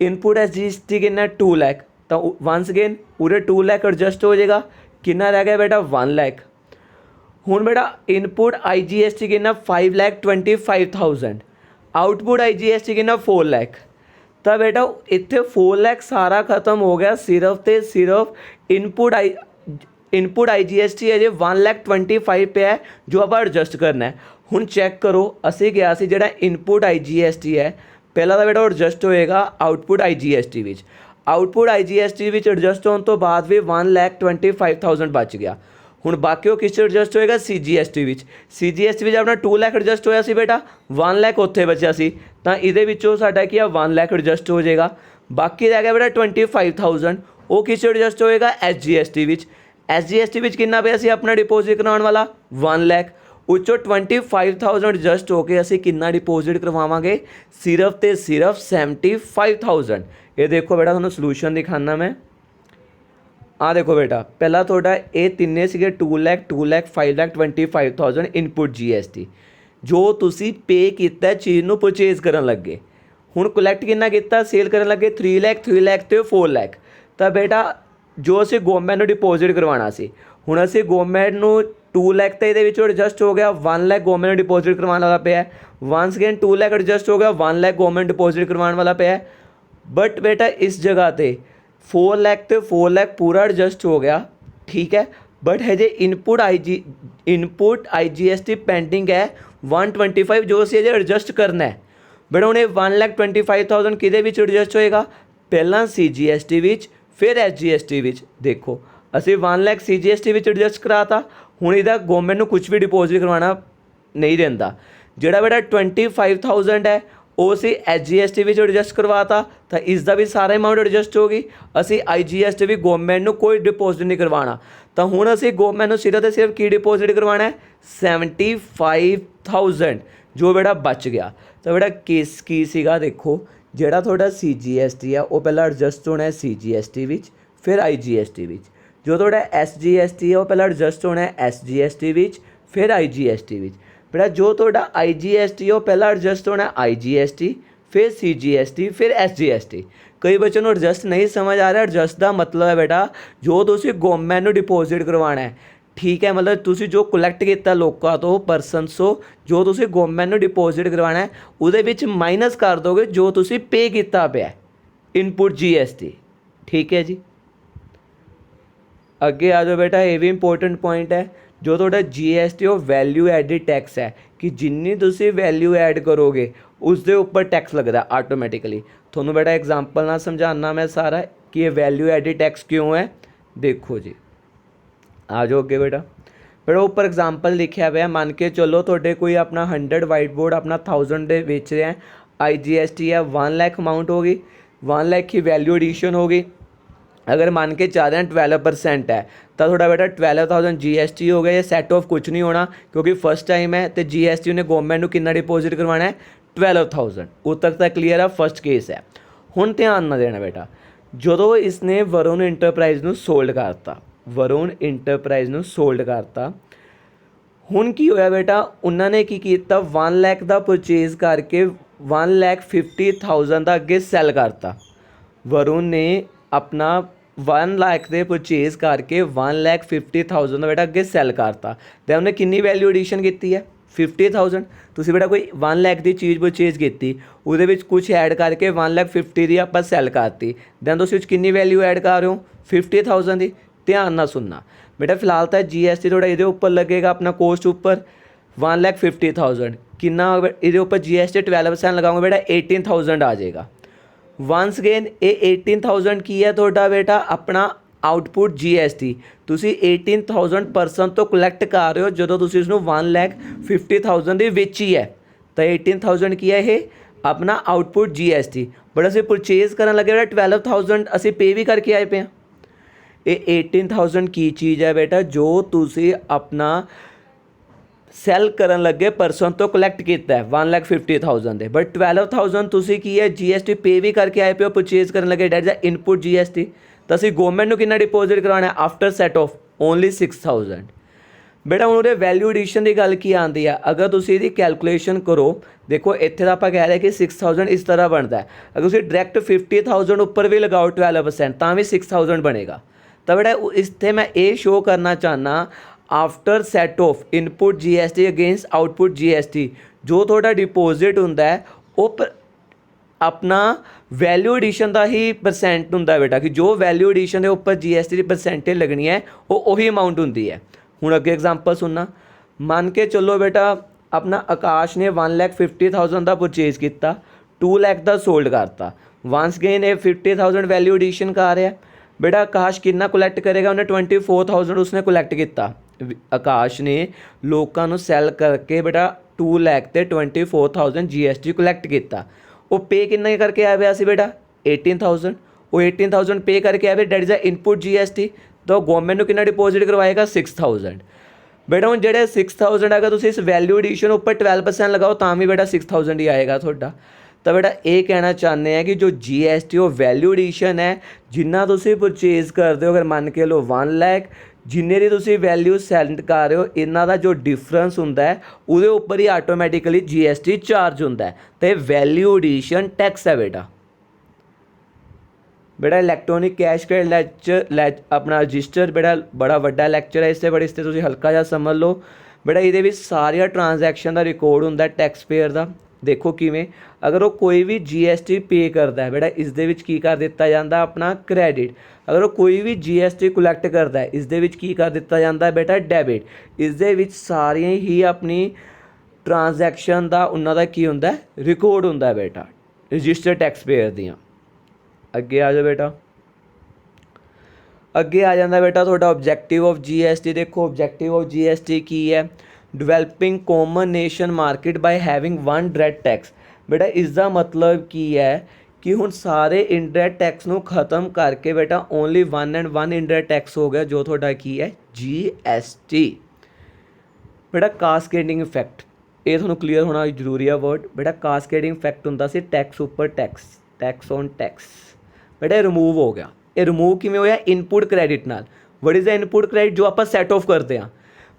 ਇਨਪੁੱਟ SGST ਕਿੰਨਾ 2 ਲੱਖ, ਤਾਂ ਵਨਸ ਅਗੇਨ ਪੂਰੇ 2 ਲੱਖ ਐਡਜਸਟ ਹੋ ਜਾਏਗਾ। ਕਿੰਨਾ ਰਹਿ ਗਿਆ बेटा 1 ਲੱਖ। ਹੁਣ बेटा ਇਨਪੁੱਟ IGST ਕਿੰਨਾ 5,25,000, ਆਊਟਪੁੱਟ IGST ਕਿੰਨਾ 4 ਲੱਖ। ਤਾਂ बेटा ਇੱਥੇ 4 ਲੱਖ ਸਾਰਾ ਖਤਮ ਹੋ ਗਿਆ, ਸਿਰਫ ਤੇ ਸਿਰਫ ਇਨਪੁੱਟ IGST ਅਜੇ 1,25,000 ਪਿਆ ਜੋ ਆਪਾਂ ਐਡਜਸਟ ਕਰਨਾ ਹੈ। ਹੁਣ ਚੈੱਕ ਕਰੋ ਅਸੀਂ ਗਿਆ ਸੀ ਜਿਹੜਾ ਇਨਪੁੱਟ IGST ਹੈ ਪਹਿਲਾਂ ਤਾਂ बेटा ਐਡਜਸਟ ਹੋਏਗਾ ਆਊਟਪੁੱਟ IGST ਵਿੱਚ, ਆਊਟਪੁੱਟ IGST ਵਿੱਚ ਐਡਜਸਟ ਹੋਣ ਤੋਂ ਬਾਅਦ ਵੀ 1,25,000 ਬਚ ਗਿਆ। ਹੁਣ ਬਾਕੀ ਉਹ ਕਿਸ ਐਡਜਸਟ ਹੋਏਗਾ CGST ਵਿੱਚ। CGST ਵਿੱਚ ਆਪਣਾ 2 ਲੱਖ ਐਡਜਸਟ ਹੋਇਆ ਸੀ बेटा, 1 ਲੱਖ ਉੱਥੇ ਬਚਿਆ ਸੀ, ਤਾਂ ਇਹਦੇ ਵਿੱਚੋਂ ਸਾਡਾ ਕੀ ਆ 1 ਲੱਖ ਐਡਜਸਟ ਹੋ ਜਾਏਗਾ। ਬਾਕੀ ਰਹਿ ਗਿਆ बेटा 25,000 ਉਹ ਕਿਸ ਐਡਜਸਟ ਹੋਏਗਾ SGST ਵਿੱਚ। SGST ਵਿੱਚ ਕਿੰਨਾ ਪਿਆ ਸੀ ਆਪਣਾ ਡਿਪੋਜ਼ਿਟ ਕਰਾਉਣ ਵਾਲਾ 1 ਲੱਖ, ਉੱਚੋਂ 25,000 ਐਡਜਸਟ ਹੋ ਕੇ ਅਸੀਂ ਕਿੰਨਾ ਡਿਪੋਜ਼ਿਟ ਕਰਵਾਵਾਂਗੇ ਸਿਰਫ ਤੇ ਸਿਰਫ 75,000। ਇਹ ਦੇਖੋ बेटा ਤੁਹਾਨੂੰ ਸੋਲੂਸ਼ਨ ਦਿਖਾਉਣਾ ਮੈਂ। ਆ ਦੇਖੋ बेटा ਪਹਿਲਾਂ ਤੁਹਾਡਾ ਇਹ ਤਿੰਨੇ ਸੀਗੇ 2 ਲੱਖ 2 ਲੱਖ 5,25,000 ਇਨਪੁੱਟ GST ਜੋ ਤੁਸੀਂ ਪੇ ਕੀਤਾ ਚੀਜ਼ ਨੂੰ ਪਰਚੇਜ਼ ਕਰਨ ਲੱਗੇ। ਹੁਣ ਕਲੈਕਟ ਕਿੰਨਾ ਕੀਤਾ ਸੇਲ ਕਰਨ ਲੱਗੇ 3 ਲੱਖ 3 ਲੱਖ ਤੇ 4 ਲੱਖ। ਤਾਂ बेटा ਜੋ ਅਸੀਂ ਗਵਰਨਮੈਂਟ ਨੂੰ ਡਿਪੋਜ਼ਿਟ ਕਰਵਾਉਣਾ ਸੀ, ਹੁਣ ਅਸੀਂ ਗਵਰਨਮੈਂਟ ਨੂੰ 2 ਲੱਖ ਤਾਂ ਇਹਦੇ ਵਿੱਚੋਂ ਐਡਜਸਟ ਹੋ ਗਿਆ, 1 ਲੱਖ ਗਵਰਨਮੈਂਟ ਨੂੰ ਡਿਪੋਜ਼ਿਟ ਕਰਵਾਉਣ ਵਾਲਾ ਪਿਆ। ਵਨਸ ਅਗੇਨ 2 ਲੱਖ ਐਡਜਸਟ ਹੋ ਗਿਆ, 1 ਲੱਖ ਗਵਰਨਮੈਂਟ ਡਿਪੋਜ਼ਿਟ ਕਰਵਾਉਣ ਵਾਲਾ ਪਿਆ। ਬਟ बेटा ਇਸ ਜਗ੍ਹਾ 'ਤੇ 4 ਲੱਖ ਤੇ 4 ਲੱਖ ਪੂਰਾ ਐਡਜਸਟ ਹੋ ਗਿਆ। ਠੀਕ ਹੈ। ਬਟ ਹਜੇ ਇਨਪੁੱਟ IGST ਪੈਂਡਿੰਗ ਹੈ 125 ਜੋ ਅਸੀਂ ਅਜੇ ਐਡਜਸਟ ਕਰਨਾ ਹੈ। बेटा ਹੁਣ ਇਹ 1,25,000 ਕਿਹਦੇ ਵਿੱਚ ਐਡਜਸਟ ਹੋਏਗਾ, ਪਹਿਲਾਂ CGST ਵਿੱਚ ਫਿਰ SGST ਵਿੱਚ। ਦੇਖੋ ਅਸੀਂ 1 ਲੱਖ CGST ਵਿੱਚ ਐਡਜਸਟ ਕਰਾਤਾ, ਹੁਣ ਇਹਦਾ ਗਵਰਨਮੈਂਟ ਨੂੰ ਕੁਝ ਵੀ ਡਿਪੋਜ਼ਿਟ ਕਰਵਾਉਣਾ ਨਹੀਂ ਰਹਿੰਦਾ। ਜਿਹੜਾ बेटा 25,000 ਹੈ ਉਹ ਅਸੀਂ SGST ਵਿੱਚ ਐਡਜਸਟ ਕਰਵਾਤਾ, ਤਾਂ ਇਸ ਦਾ ਵੀ ਸਾਰਾ ਅਮਾਊਂਟ ਐਡਜਸਟ ਹੋ ਗਈ। ਅਸੀਂ IGST ਵੀ ਗਵਰਨਮੈਂਟ ਨੂੰ ਕੋਈ ਡਿਪੋਜ਼ਿਟ ਨਹੀਂ ਕਰਵਾਉਣਾ, ਤਾਂ ਹੁਣ ਅਸੀਂ ਗਵਰਨਮੈਂਟ ਨੂੰ ਸਿਰਫ ਤੇ ਸਿਰਫ ਕੀ ਡਿਪੋਜ਼ਿਟ ਕਰਵਾਉਣਾ ਹੈ 75,000 ਜੋ बेटा ਬਚ ਗਿਆ। ਤਾਂ बेटा ਕੇਸ ਕੀ ਸੀਗਾ ਦੇਖੋ ਜਿਹੜਾ ਤੁਹਾਡਾ CGST ਆ ਉਹ ਪਹਿਲਾਂ ਐਡਜਸਟ ਹੋਣਾ ਹੈ CGST ਵਿੱਚ ਫਿਰ IGST ਵਿੱਚ। ਜੋ ਤੁਹਾਡਾ SGST ਹੈ ਉਹ ਪਹਿਲਾਂ ਐਡਜਸਟ ਹੋਣਾ ਹੈ SGST ਵਿੱਚ फिर IGST विच बेटा जो तुहाडा IGST है पहला एडजस्ट होना IGST, फिर CGST, फिर SGST। कई बच्चों को एडजस्ट नहीं समझ आ रहा। एडजस्ट का मतलब है बेटा जो तुसी गवर्नमेंट को डिपोजिट करवाना है, ठीक है, मतलब तुसी जो कलैक्ट किया लोगों तो परसनस तो जो तुसी गवर्नमेंट को डिपोजिट करवाना है उहदे विच माइनस कर दोगे जो तुसी पे किया पिया इनपुट GST। ठीक है जी, अगे आ जाओ बेटा, ये भी इंपॉर्टेंट पॉइंट है जो थोड़ा GST और वैल्यू एडिड टैक्स है कि जिन्नी तुसी वैल्यू ऐड करोगे उसके उपर टैक्स लगता है आटोमैटिकली। थोनू बेटा एग्जाम्पल ना समझाना मैं सारा कि ये वैल्यू एडिड टैक्स क्यों है। देखो जी, आ जाओ अगे बेटा। बेटा उपर एग्जाम्पल लिखा हुआ है, मान के चलो थोड़े कोई अपना 100 वाइट बोर्ड अपना 1000 दे बेच रहे हैं, IGST है 1 लाख अमाउंट होगी, 1 लाख की वैल्यू एडिशन होगी। अगर मान के चाह रहे हैं 12% है तो थोड़ा बेटा 12,000 GST हो गया। ये सैट ऑफ कुछ नहीं होना क्योंकि फर्स्ट टाइम है तो GST उन्हें गवर्नमेंट को कितना डिपोजिट करवाना है 12,000। उत तक क्लीयर है, फर्स्ट केस है। हुण ध्यान ना देना बेटा, जो इसने वरुण इंटरप्राइज नूं सोल्ड करता, वरुण इंटरप्राइज नूं सोल्ड करता, हुण की होया बेटा उन्होंने की कीता 1 लाख का परचेज करके 1,50,000 का अगे सैल करता। वरुण ने अपना 1 लाख के परचेज करके 1,50,000 का बेटा अगे सैल करता तो उन्हें कितनी वैल्यू एडिशन की है 50,000। तुसी बेटा कोई 1 लाख की चीज़ परचेज की वो कुछ ऐड करके 1,50,000 की आप सैल करती दैन तुम कितनी वैल्यू ऐड कर रहे हो 50,000 की। ध्यान ना सुनना बेटा, फिलहाल तो GST थोड़ा ये उपर लगेगा अपना कोस्ट उपर 1,50,000 कितना ये उपर GST 12% लगाऊंगा बेटा 18,000 आ जाएगा। वंस अगेन ये 18,000 की है थोड़ा बेटा अपना आउटपुट GST तुसी 18,000% तो कलैक्ट कर रहे हो जो तुसी इसनूं 1,50,000 ਦੀ ਵੇਚੀ है तो 18,000 की है ये अपना आउटपुट GST। बट असीं परचेज करन लगे बेटा 12,000 असीं पे भी करके आए पे हैं। ये 18,000 की चीज़ है बेटा जो तुसी अपना सैल करन लगे परसन तो कलैक्ट किया है 1,50,000 दे, बट 12,000 तुसी की है GST पे भी करके आए पे हो परचेज करन लगे डेट द इनपुट GST। तो असीं गवर्नमेंट को कितना डिपोजिट करवाना है आफ्टर सैट ऑफ ओनली 6,000। बेटा हुण उहदे वैल्यू एडिशन की गल की आती है, अगर तुसीं इहदी कैलकुलेशन करो, देखो इत्थे तां आपां कह रहे कि 6,000 इस तरह बनता है, अगर तुसीं डायरैक्ट 50,000 उपर भी लगाओ 12% तां भी 6,000 बनेगा। तो बेटा इससे मैं ये शो करना चाहना after set off input GST against output GST जो थोड़ा डिपोजिट होंदा है वो अपना वैल्यू एडिशन का ही परसेंट होंदा बेटा कि जो वैल्यू एडिशन के उपर GST की परसेंटेज लगनी है वो उही अमाउंट होंदी है। हुण अगे एग्जाम्पल सुनना, मान के चलो बेटा अपना आकाश ने 1,50,000 का परचेज किया, 2 लाख का सोल्ड करता, वंस अगेन ये 50,000 वैल्यू एडिशन कर रहा है। बेटा आकाश कितना कलैक्ट करेगा, उन्हें 24,000 उसने कलैक्ट किया। आकाश ने लोगों को सैल करके बेटा 2 लाख ते 24,000 GST कलैक्ट किया। वो पे कितना करके आया हुआ सी बेटा 18,000, वो 18,000 पे करके आया that is the input GST तो गवर्नमेंट को कितना डिपोजिट करवाएगा 6,000। बेटा हम जो 6,000 अगर तुम इस वैल्यू एडिशन उपर 12% लगाओ तो भी बेटा 6,000 ही आएगा थोड़ा। तो बेटा ये कहना चाहते हैं कि जो GST और वैल्यू एडिशन है जिन्ना तुम परचेज करते हो, अगर मान के लो 1 लाख जिन्ने की तुम वैल्यू सैल कर रहे हो इन्हों का जो डिफरेंस होंदा है वो उपर ही आटोमैटिकली GST चार्ज होंदा है तो वैल्यू एडिशन टैक्स है बेटा। बेटा इलैक्ट्रॉनिक कैश क्रेडिट अपना रजिस्टर बेटा बड़ा वड्डा लैक्चर है, इससे बड़े इससे तुम हल्का जा समझ लो। बेटा ये सारिया ट्रांजैक्शन का रिकॉर्ड होंदा टैक्स पेयर का। देखो किमें अगर वो कोई भी GST पे करता है बेटा इस की कर दिता जाता अपना क्रेडिट, अगर वो कोई भी GST कलैक्ट करता है इस की कर दिता जाता है बेटा डेबिट। इस सारिया ही अपनी ट्रांजैक्शन का उन्होंने की होंदा रिकॉर्ड होंदा बेटा रजिस्टर टैक्स पेयर दियाँ। अगे आ जाओ बेटा, अगे आ जाता बेटा थोड़ा ऑब्जैक्टिव ऑफ GST। देखो ऑब्जैक्टिव ऑफ GST की है, developing common nation market by having one direct tax. बेटा इसका मतलब की है कि हुण सारे इनडायरैक्ट टैक्स नूं खत्म करके बेटा only one and one indirect tax हो गया जो थोड़ा की है GST। बेटा कास्केडिंग इफैक्ट ये थोड़ा क्लीयर होना जरूरी है वर्ड। बेटा कास्केडिंग इफैक्ट होंदा सी टैक्स उपर टैक्स, टैक्स ऑन टैक्स। बेटा रिमूव हो गया, ये रिमूव किमें होया इनपुट क्रेडिट नाल। What is the input credit जो आप सैट ऑफ करते हैं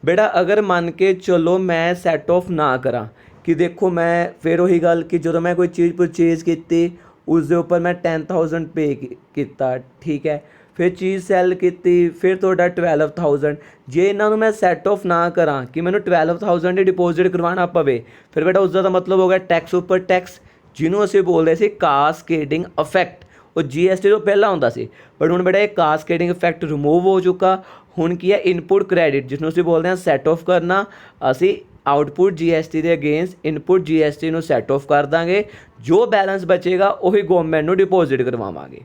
बेटा अगर मान के चलो मैं सैट ऑफ ना करा कि देखो मैं फिर वही गल कि जो मैं कोई चीज़ परचेज की उसके उपर मैं 10,000 पे किया, ठीक है, फिर चीज़ सैल की फिर थोड़ा 12,000, जे इन्हों मैं सैट ऑफ ना करा कि मैं 12,000 ही डिपोजिट करवाना पवे, फिर बेटा उसका मतलब हो गया टैक्स उपर टैक्स, जिन्हों असीं बोलते सी कास्केडिंग इफैक्ट। और GST तो पहला होंदा सी, बट हुण बेटा एक कास्केडिंग इफैक्ट रिमूव हो चुका। हुण की है इनपुट क्रैडिट, जिसनों असीं बोलते हैं सैट ऑफ करना, असीं आउटपुट GST के अगेंस्ट इनपुट GST नूं सैट ऑफ कर देंगे, जो बैलेंस बचेगा वही गवर्नमेंट नूं डिपोजिट करवावांगे।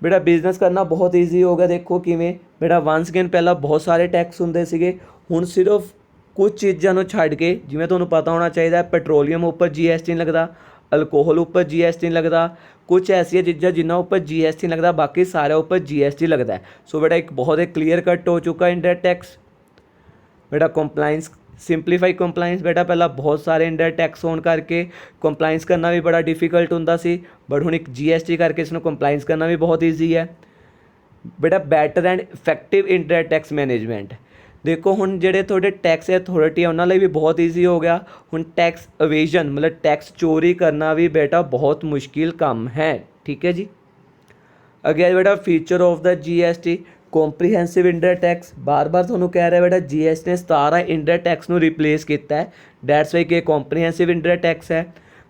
बेटा बिजनेस करना बहुत ईजी हो गया, देखो किवें बेटा वंस अगेन पहला बहुत सारे टैक्स होंदे सीगे, हुण सिर्फ कुछ चीज़ों को छड्ड के जिवें तुहानूं पता होना चाहिए पेट्रोलीयम उपर GST नहीं लगता, अल्कोहल उपर GST नहीं लगता, कुछ ऐसी चीज़ां जिन्हों उपर GST नहीं लगता, बाकी सारे उपर GST लगता है। सो बेटा एक बहुत एक क्लीयर कट हो चुका इनडायरेक्ट टैक्स। बेटा कंप्लाइंस सिंपलीफाई कंप्लाइंस, बेटा पहला बहुत सारे इंडायरेक्ट टैक्स होने करके कंप्लाइंस करना भी बड़ा डिफिकल्ट होंदा सी, बट हुण एक GST करके इसनूं कंप्लाइंस करना भी बहुत ईजी है। बेटा better and effective indirect tax management, देखो हुण जिहड़े तुहाडे टैक्स अथॉरिटी है उन्हां लई भी बहुत ईजी हो गया। हुण टैक्स एवेजन मतलब टैक्स चोरी करना भी बेटा बहुत मुश्किल काम है, ठीक है जी। अगे बेटा feature of the GST comprehensive indirect tax, बार बार थोनों कह रहा है बेटा GST ने 17 इंडायरेक्ट टैक्स नूं रिप्लेस किया है, डैट्स वाई कि कॉम्प्रीहेंसिव इंडायरेक्ट टैक्स है।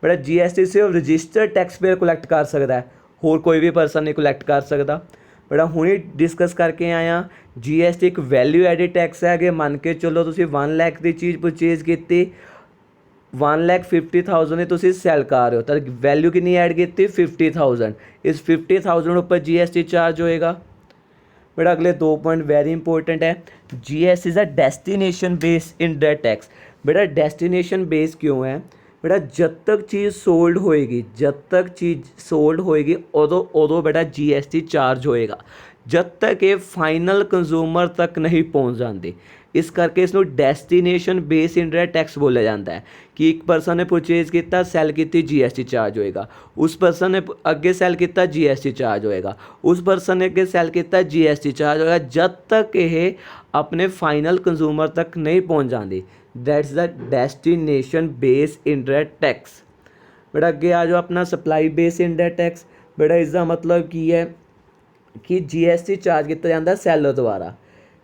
बेटा GST सिर्फ रजिस्टर्ड टैक्स पेयर कलैक्ट कर सकता है, होर कोई भी पर्सन नहीं कलैक्ट कर सकता। बेटा हुणे डिस्कस करके आया GST एक वैल्यू एडिड टैक्स है। अगे मन के चलो तुसीं 1 लाख की चीज़ परचेज की 1,50,000 तुसीं सैल कर रहे हो, तो वैल्यू कितनी ऐड की 50,000, इस 50,000 उपर GST चार्ज होएगा। बेटा अगले 2 पॉइंट वेरी इंपॉर्टेंट है, GST is a destination based indirect tax. बेटा डेस्टिनेशन बेस्ड क्यों है? बेटा जब तक चीज़ सोल्ड होएगी, जब तक चीज़ सोल्ड होएगी उदों बेटा GST चार्ज होएगा, जब तक ये फाइनल कंज्यूमर तक नहीं पहुँच जाती। इस करके इसनूं डेस्टिनेशन बेस इंडायरेक्ट टैक्स बोलिया जाता है कि एक पर्सन ने परचेज किया सैल की GST चार्ज होएगा, उस पर्सन ने अगे सैल किया GST चार्ज होएगा, उस पर्सन ने अगे सैल किया GST चार्ज होएगा, जब तक ये अपने फाइनल कंज्यूमर तक नहीं पहुँच जाती। That's the destination base indirect tax. बेटा अगे आ जाओ अपना सप्लाई बेस इंडायरेक्ट टैक्स। बेटा इसका मतलब की है कि GST चार्ज किया जाता है सैलर द्वारा,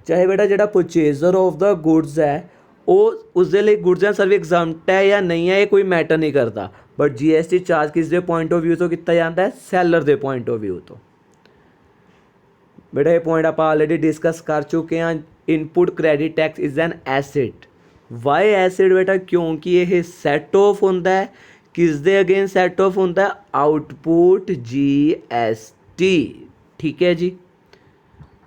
चाहे बेटा जो परचेजर ऑफ द गुड्स है वो उसके लिए गुड्स एंड सर्विस एग्जाम्प्ट है या नहीं है, ये कोई मैटर नहीं करता, बट GST चार्ज किस दे पॉइंट ऑफ व्यू तो किया जाता है सैलर के पॉइंट ऑफ व्यू तो। बेटा ये पॉइंट आप ऑलरेडी डिस्कस कर चुके हैं। Input credit tax is an asset. Why asset बेटा? क्योंकि ये सैट ऑफ होंदा है, किस दे अगेंस्ट सैट ऑफ होंदा है? आउटपुट GST, ठीक है जी।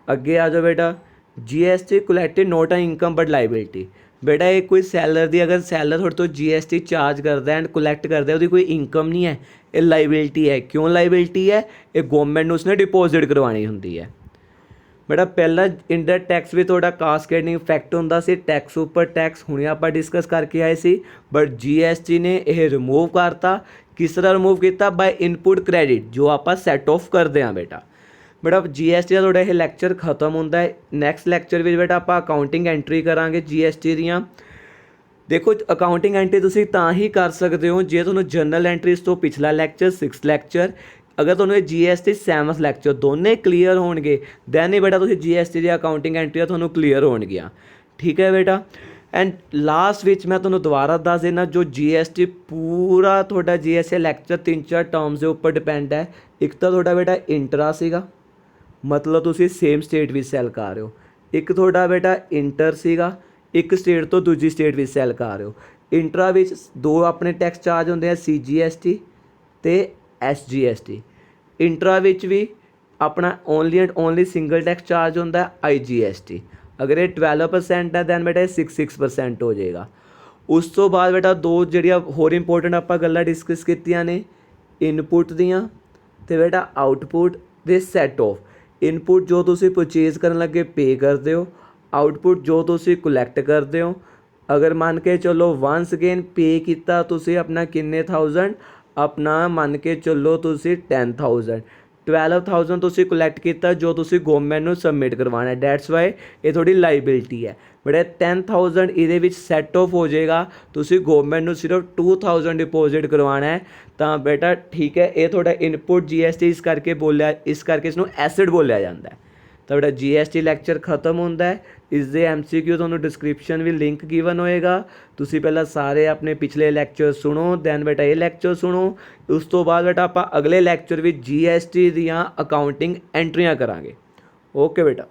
अगे आ जाओ बेटा GST collected not a income but liability. बेटा ये कोई सैलर दी अगर सैलर थोड़े तो GST चार्ज करता है एंड कलैक्ट करता है, उसकी कोई इनकम नहीं है, ये लाइबिलिटी है। क्यों लाइबिलिटी है? ये गवर्नमेंट ने उसने डिपोजिट करवानी होंगी है। बेटा पहला इंडायरेक्ट टैक्स भी थोड़ा कास्केडिंग इफैक्ट होंदा सी, टैक्स उपर टैक्स हुणे आपां डिस्कस करके आए सी, बट GST ने यह रिमूव करता। किस तरह रिमूव किया? बाय इनपुट क्रेडिट, जो आपां सैट ऑफ करते हैं बेटा। बेटा GST का थोड़ा यह लैक्चर खत्म होता है। नैक्सट लैक्चर में बेटा आप अकाउंटिंग एंट्री करांगे GST दियाँ। देखो अकाउंटिंग एंट्री तुसीं तां ही कर सकते हो जे तुहानूं जनरल एंट्रीज तो पिछला लैक्चर 6th लैक्चर, अगर तुहानूं GST 7th लैक्चर दोनों क्लीयर होणगे दैन ही बेटा तुसीं GST दी अकाउंटिंग एंट्री तुहानूं क्लीयर होणगियां, ठीक है बेटा। एंड लास्ट विच मैं तुहानूं दोबारा दस देना जो GST पूरा थोड़ा GST लैक्चर 3-4 टर्म्स के उपर डिपेंड है। एक तो थोड़ा बेटा इंट्रा सीगा, मतलब तुसीं सेम स्टेट विच सैल कर रहे हो, एक थोड़ा बेटा इंटर सीगा, एक स्टेट तो दूजी स्टेट विच सैल कर रहे हो। इंट्रा विच दो अपने टैक्स चार्ज होंदे हैं CGST ते SGST। इंट्रा विच भी अपना only and only single tax charge होंदा है IGST। अगर ये 12% है दैन बेटा 6% हो जाएगा। उस तो बाद बेटा दो जिहड़ियां होर इंपोर्टेंट आपां गल्लां डिस्कस कीतियां ने इनपुट दियां ते बेटा आउटपुट दे सैट ऑफ। इनपुट जो तुसीं परचेज करन लगे पे करते हो, आउटपुट जो तुसीं कलैक्ट करते हो। अगर मान के चलो वंस अगेन पे किया तुसीं अपना किन्ने थाउजेंड, अपना मान के चलो तुसीं 10,000, 12,000 ਤੁਸੀਂ ਕਲੈਕਟ ਕੀਤਾ ਜੋ ਤੁਸੀਂ ਗਵਰਨਮੈਂਟ ਨੂੰ ਸਬਮਿਟ ਕਰਵਾਉਣਾ, ਡੈਟਸ ਵਾਈ ਇਹ ਤੁਹਾਡੀ ਲਾਇਬਿਲਿਟੀ ਹੈ। ਬੇਟਾ 10,000 ਇਹਦੇ ਵਿੱਚ ਸੈੱਟ ਆਫ ਹੋ ਜਾਏਗਾ, ਤੁਸੀਂ ਗਵਰਨਮੈਂਟ ਨੂੰ ਸਿਰਫ 2,000 ਡਿਪੋਜ਼ਿਟ ਕਰਵਾਉਣਾ ਹੈ। ਤਾਂ ਬੇਟਾ ਠੀਕ ਹੈ, ਇਹ ਤੁਹਾਡਾ ਇਨਪੁਟ GST ਇਸ ਕਰਕੇ ਬੋਲਿਆ, ਇਸ ਕਰਕੇ ਇਸ ਨੂੰ ਐਸਿਡ ਬੋਲਿਆ ਜਾਂਦਾ ਹੈ। ਤਾਂ ਬੇਟਾ GST ਲੈਕਚਰ ਖਤਮ ਹੁੰਦਾ ਹੈ। ਇਸ ਦੇ MCQ ਤੁਹਾਨੂੰ ਡਿਸਕ੍ਰਿਪਸ਼ਨ ਵੀ ਲਿੰਕ ਗਿਵਨ ਹੋਏਗਾ। ਤੁਸੀਂ ਪਹਿਲਾਂ ਸਾਰੇ ਆਪਣੇ ਪਿਛਲੇ ਲੈਕਚਰ ਸੁਣੋ, ਦੈਨ ਬੇਟਾ ਇਹ ਲੈਕਚਰ ਸੁਣੋ। ਉਸ ਤੋਂ ਬਾਅਦ ਬੇਟਾ ਆਪਾਂ ਅਗਲੇ ਲੈਕਚਰ ਵਿੱਚ GST ਦੀਆਂ ਅਕਾਊਂਟਿੰਗ ਐਂਟਰੀਆਂ ਕਰਾਂਗੇ। ਓਕੇ ਬੇਟਾ।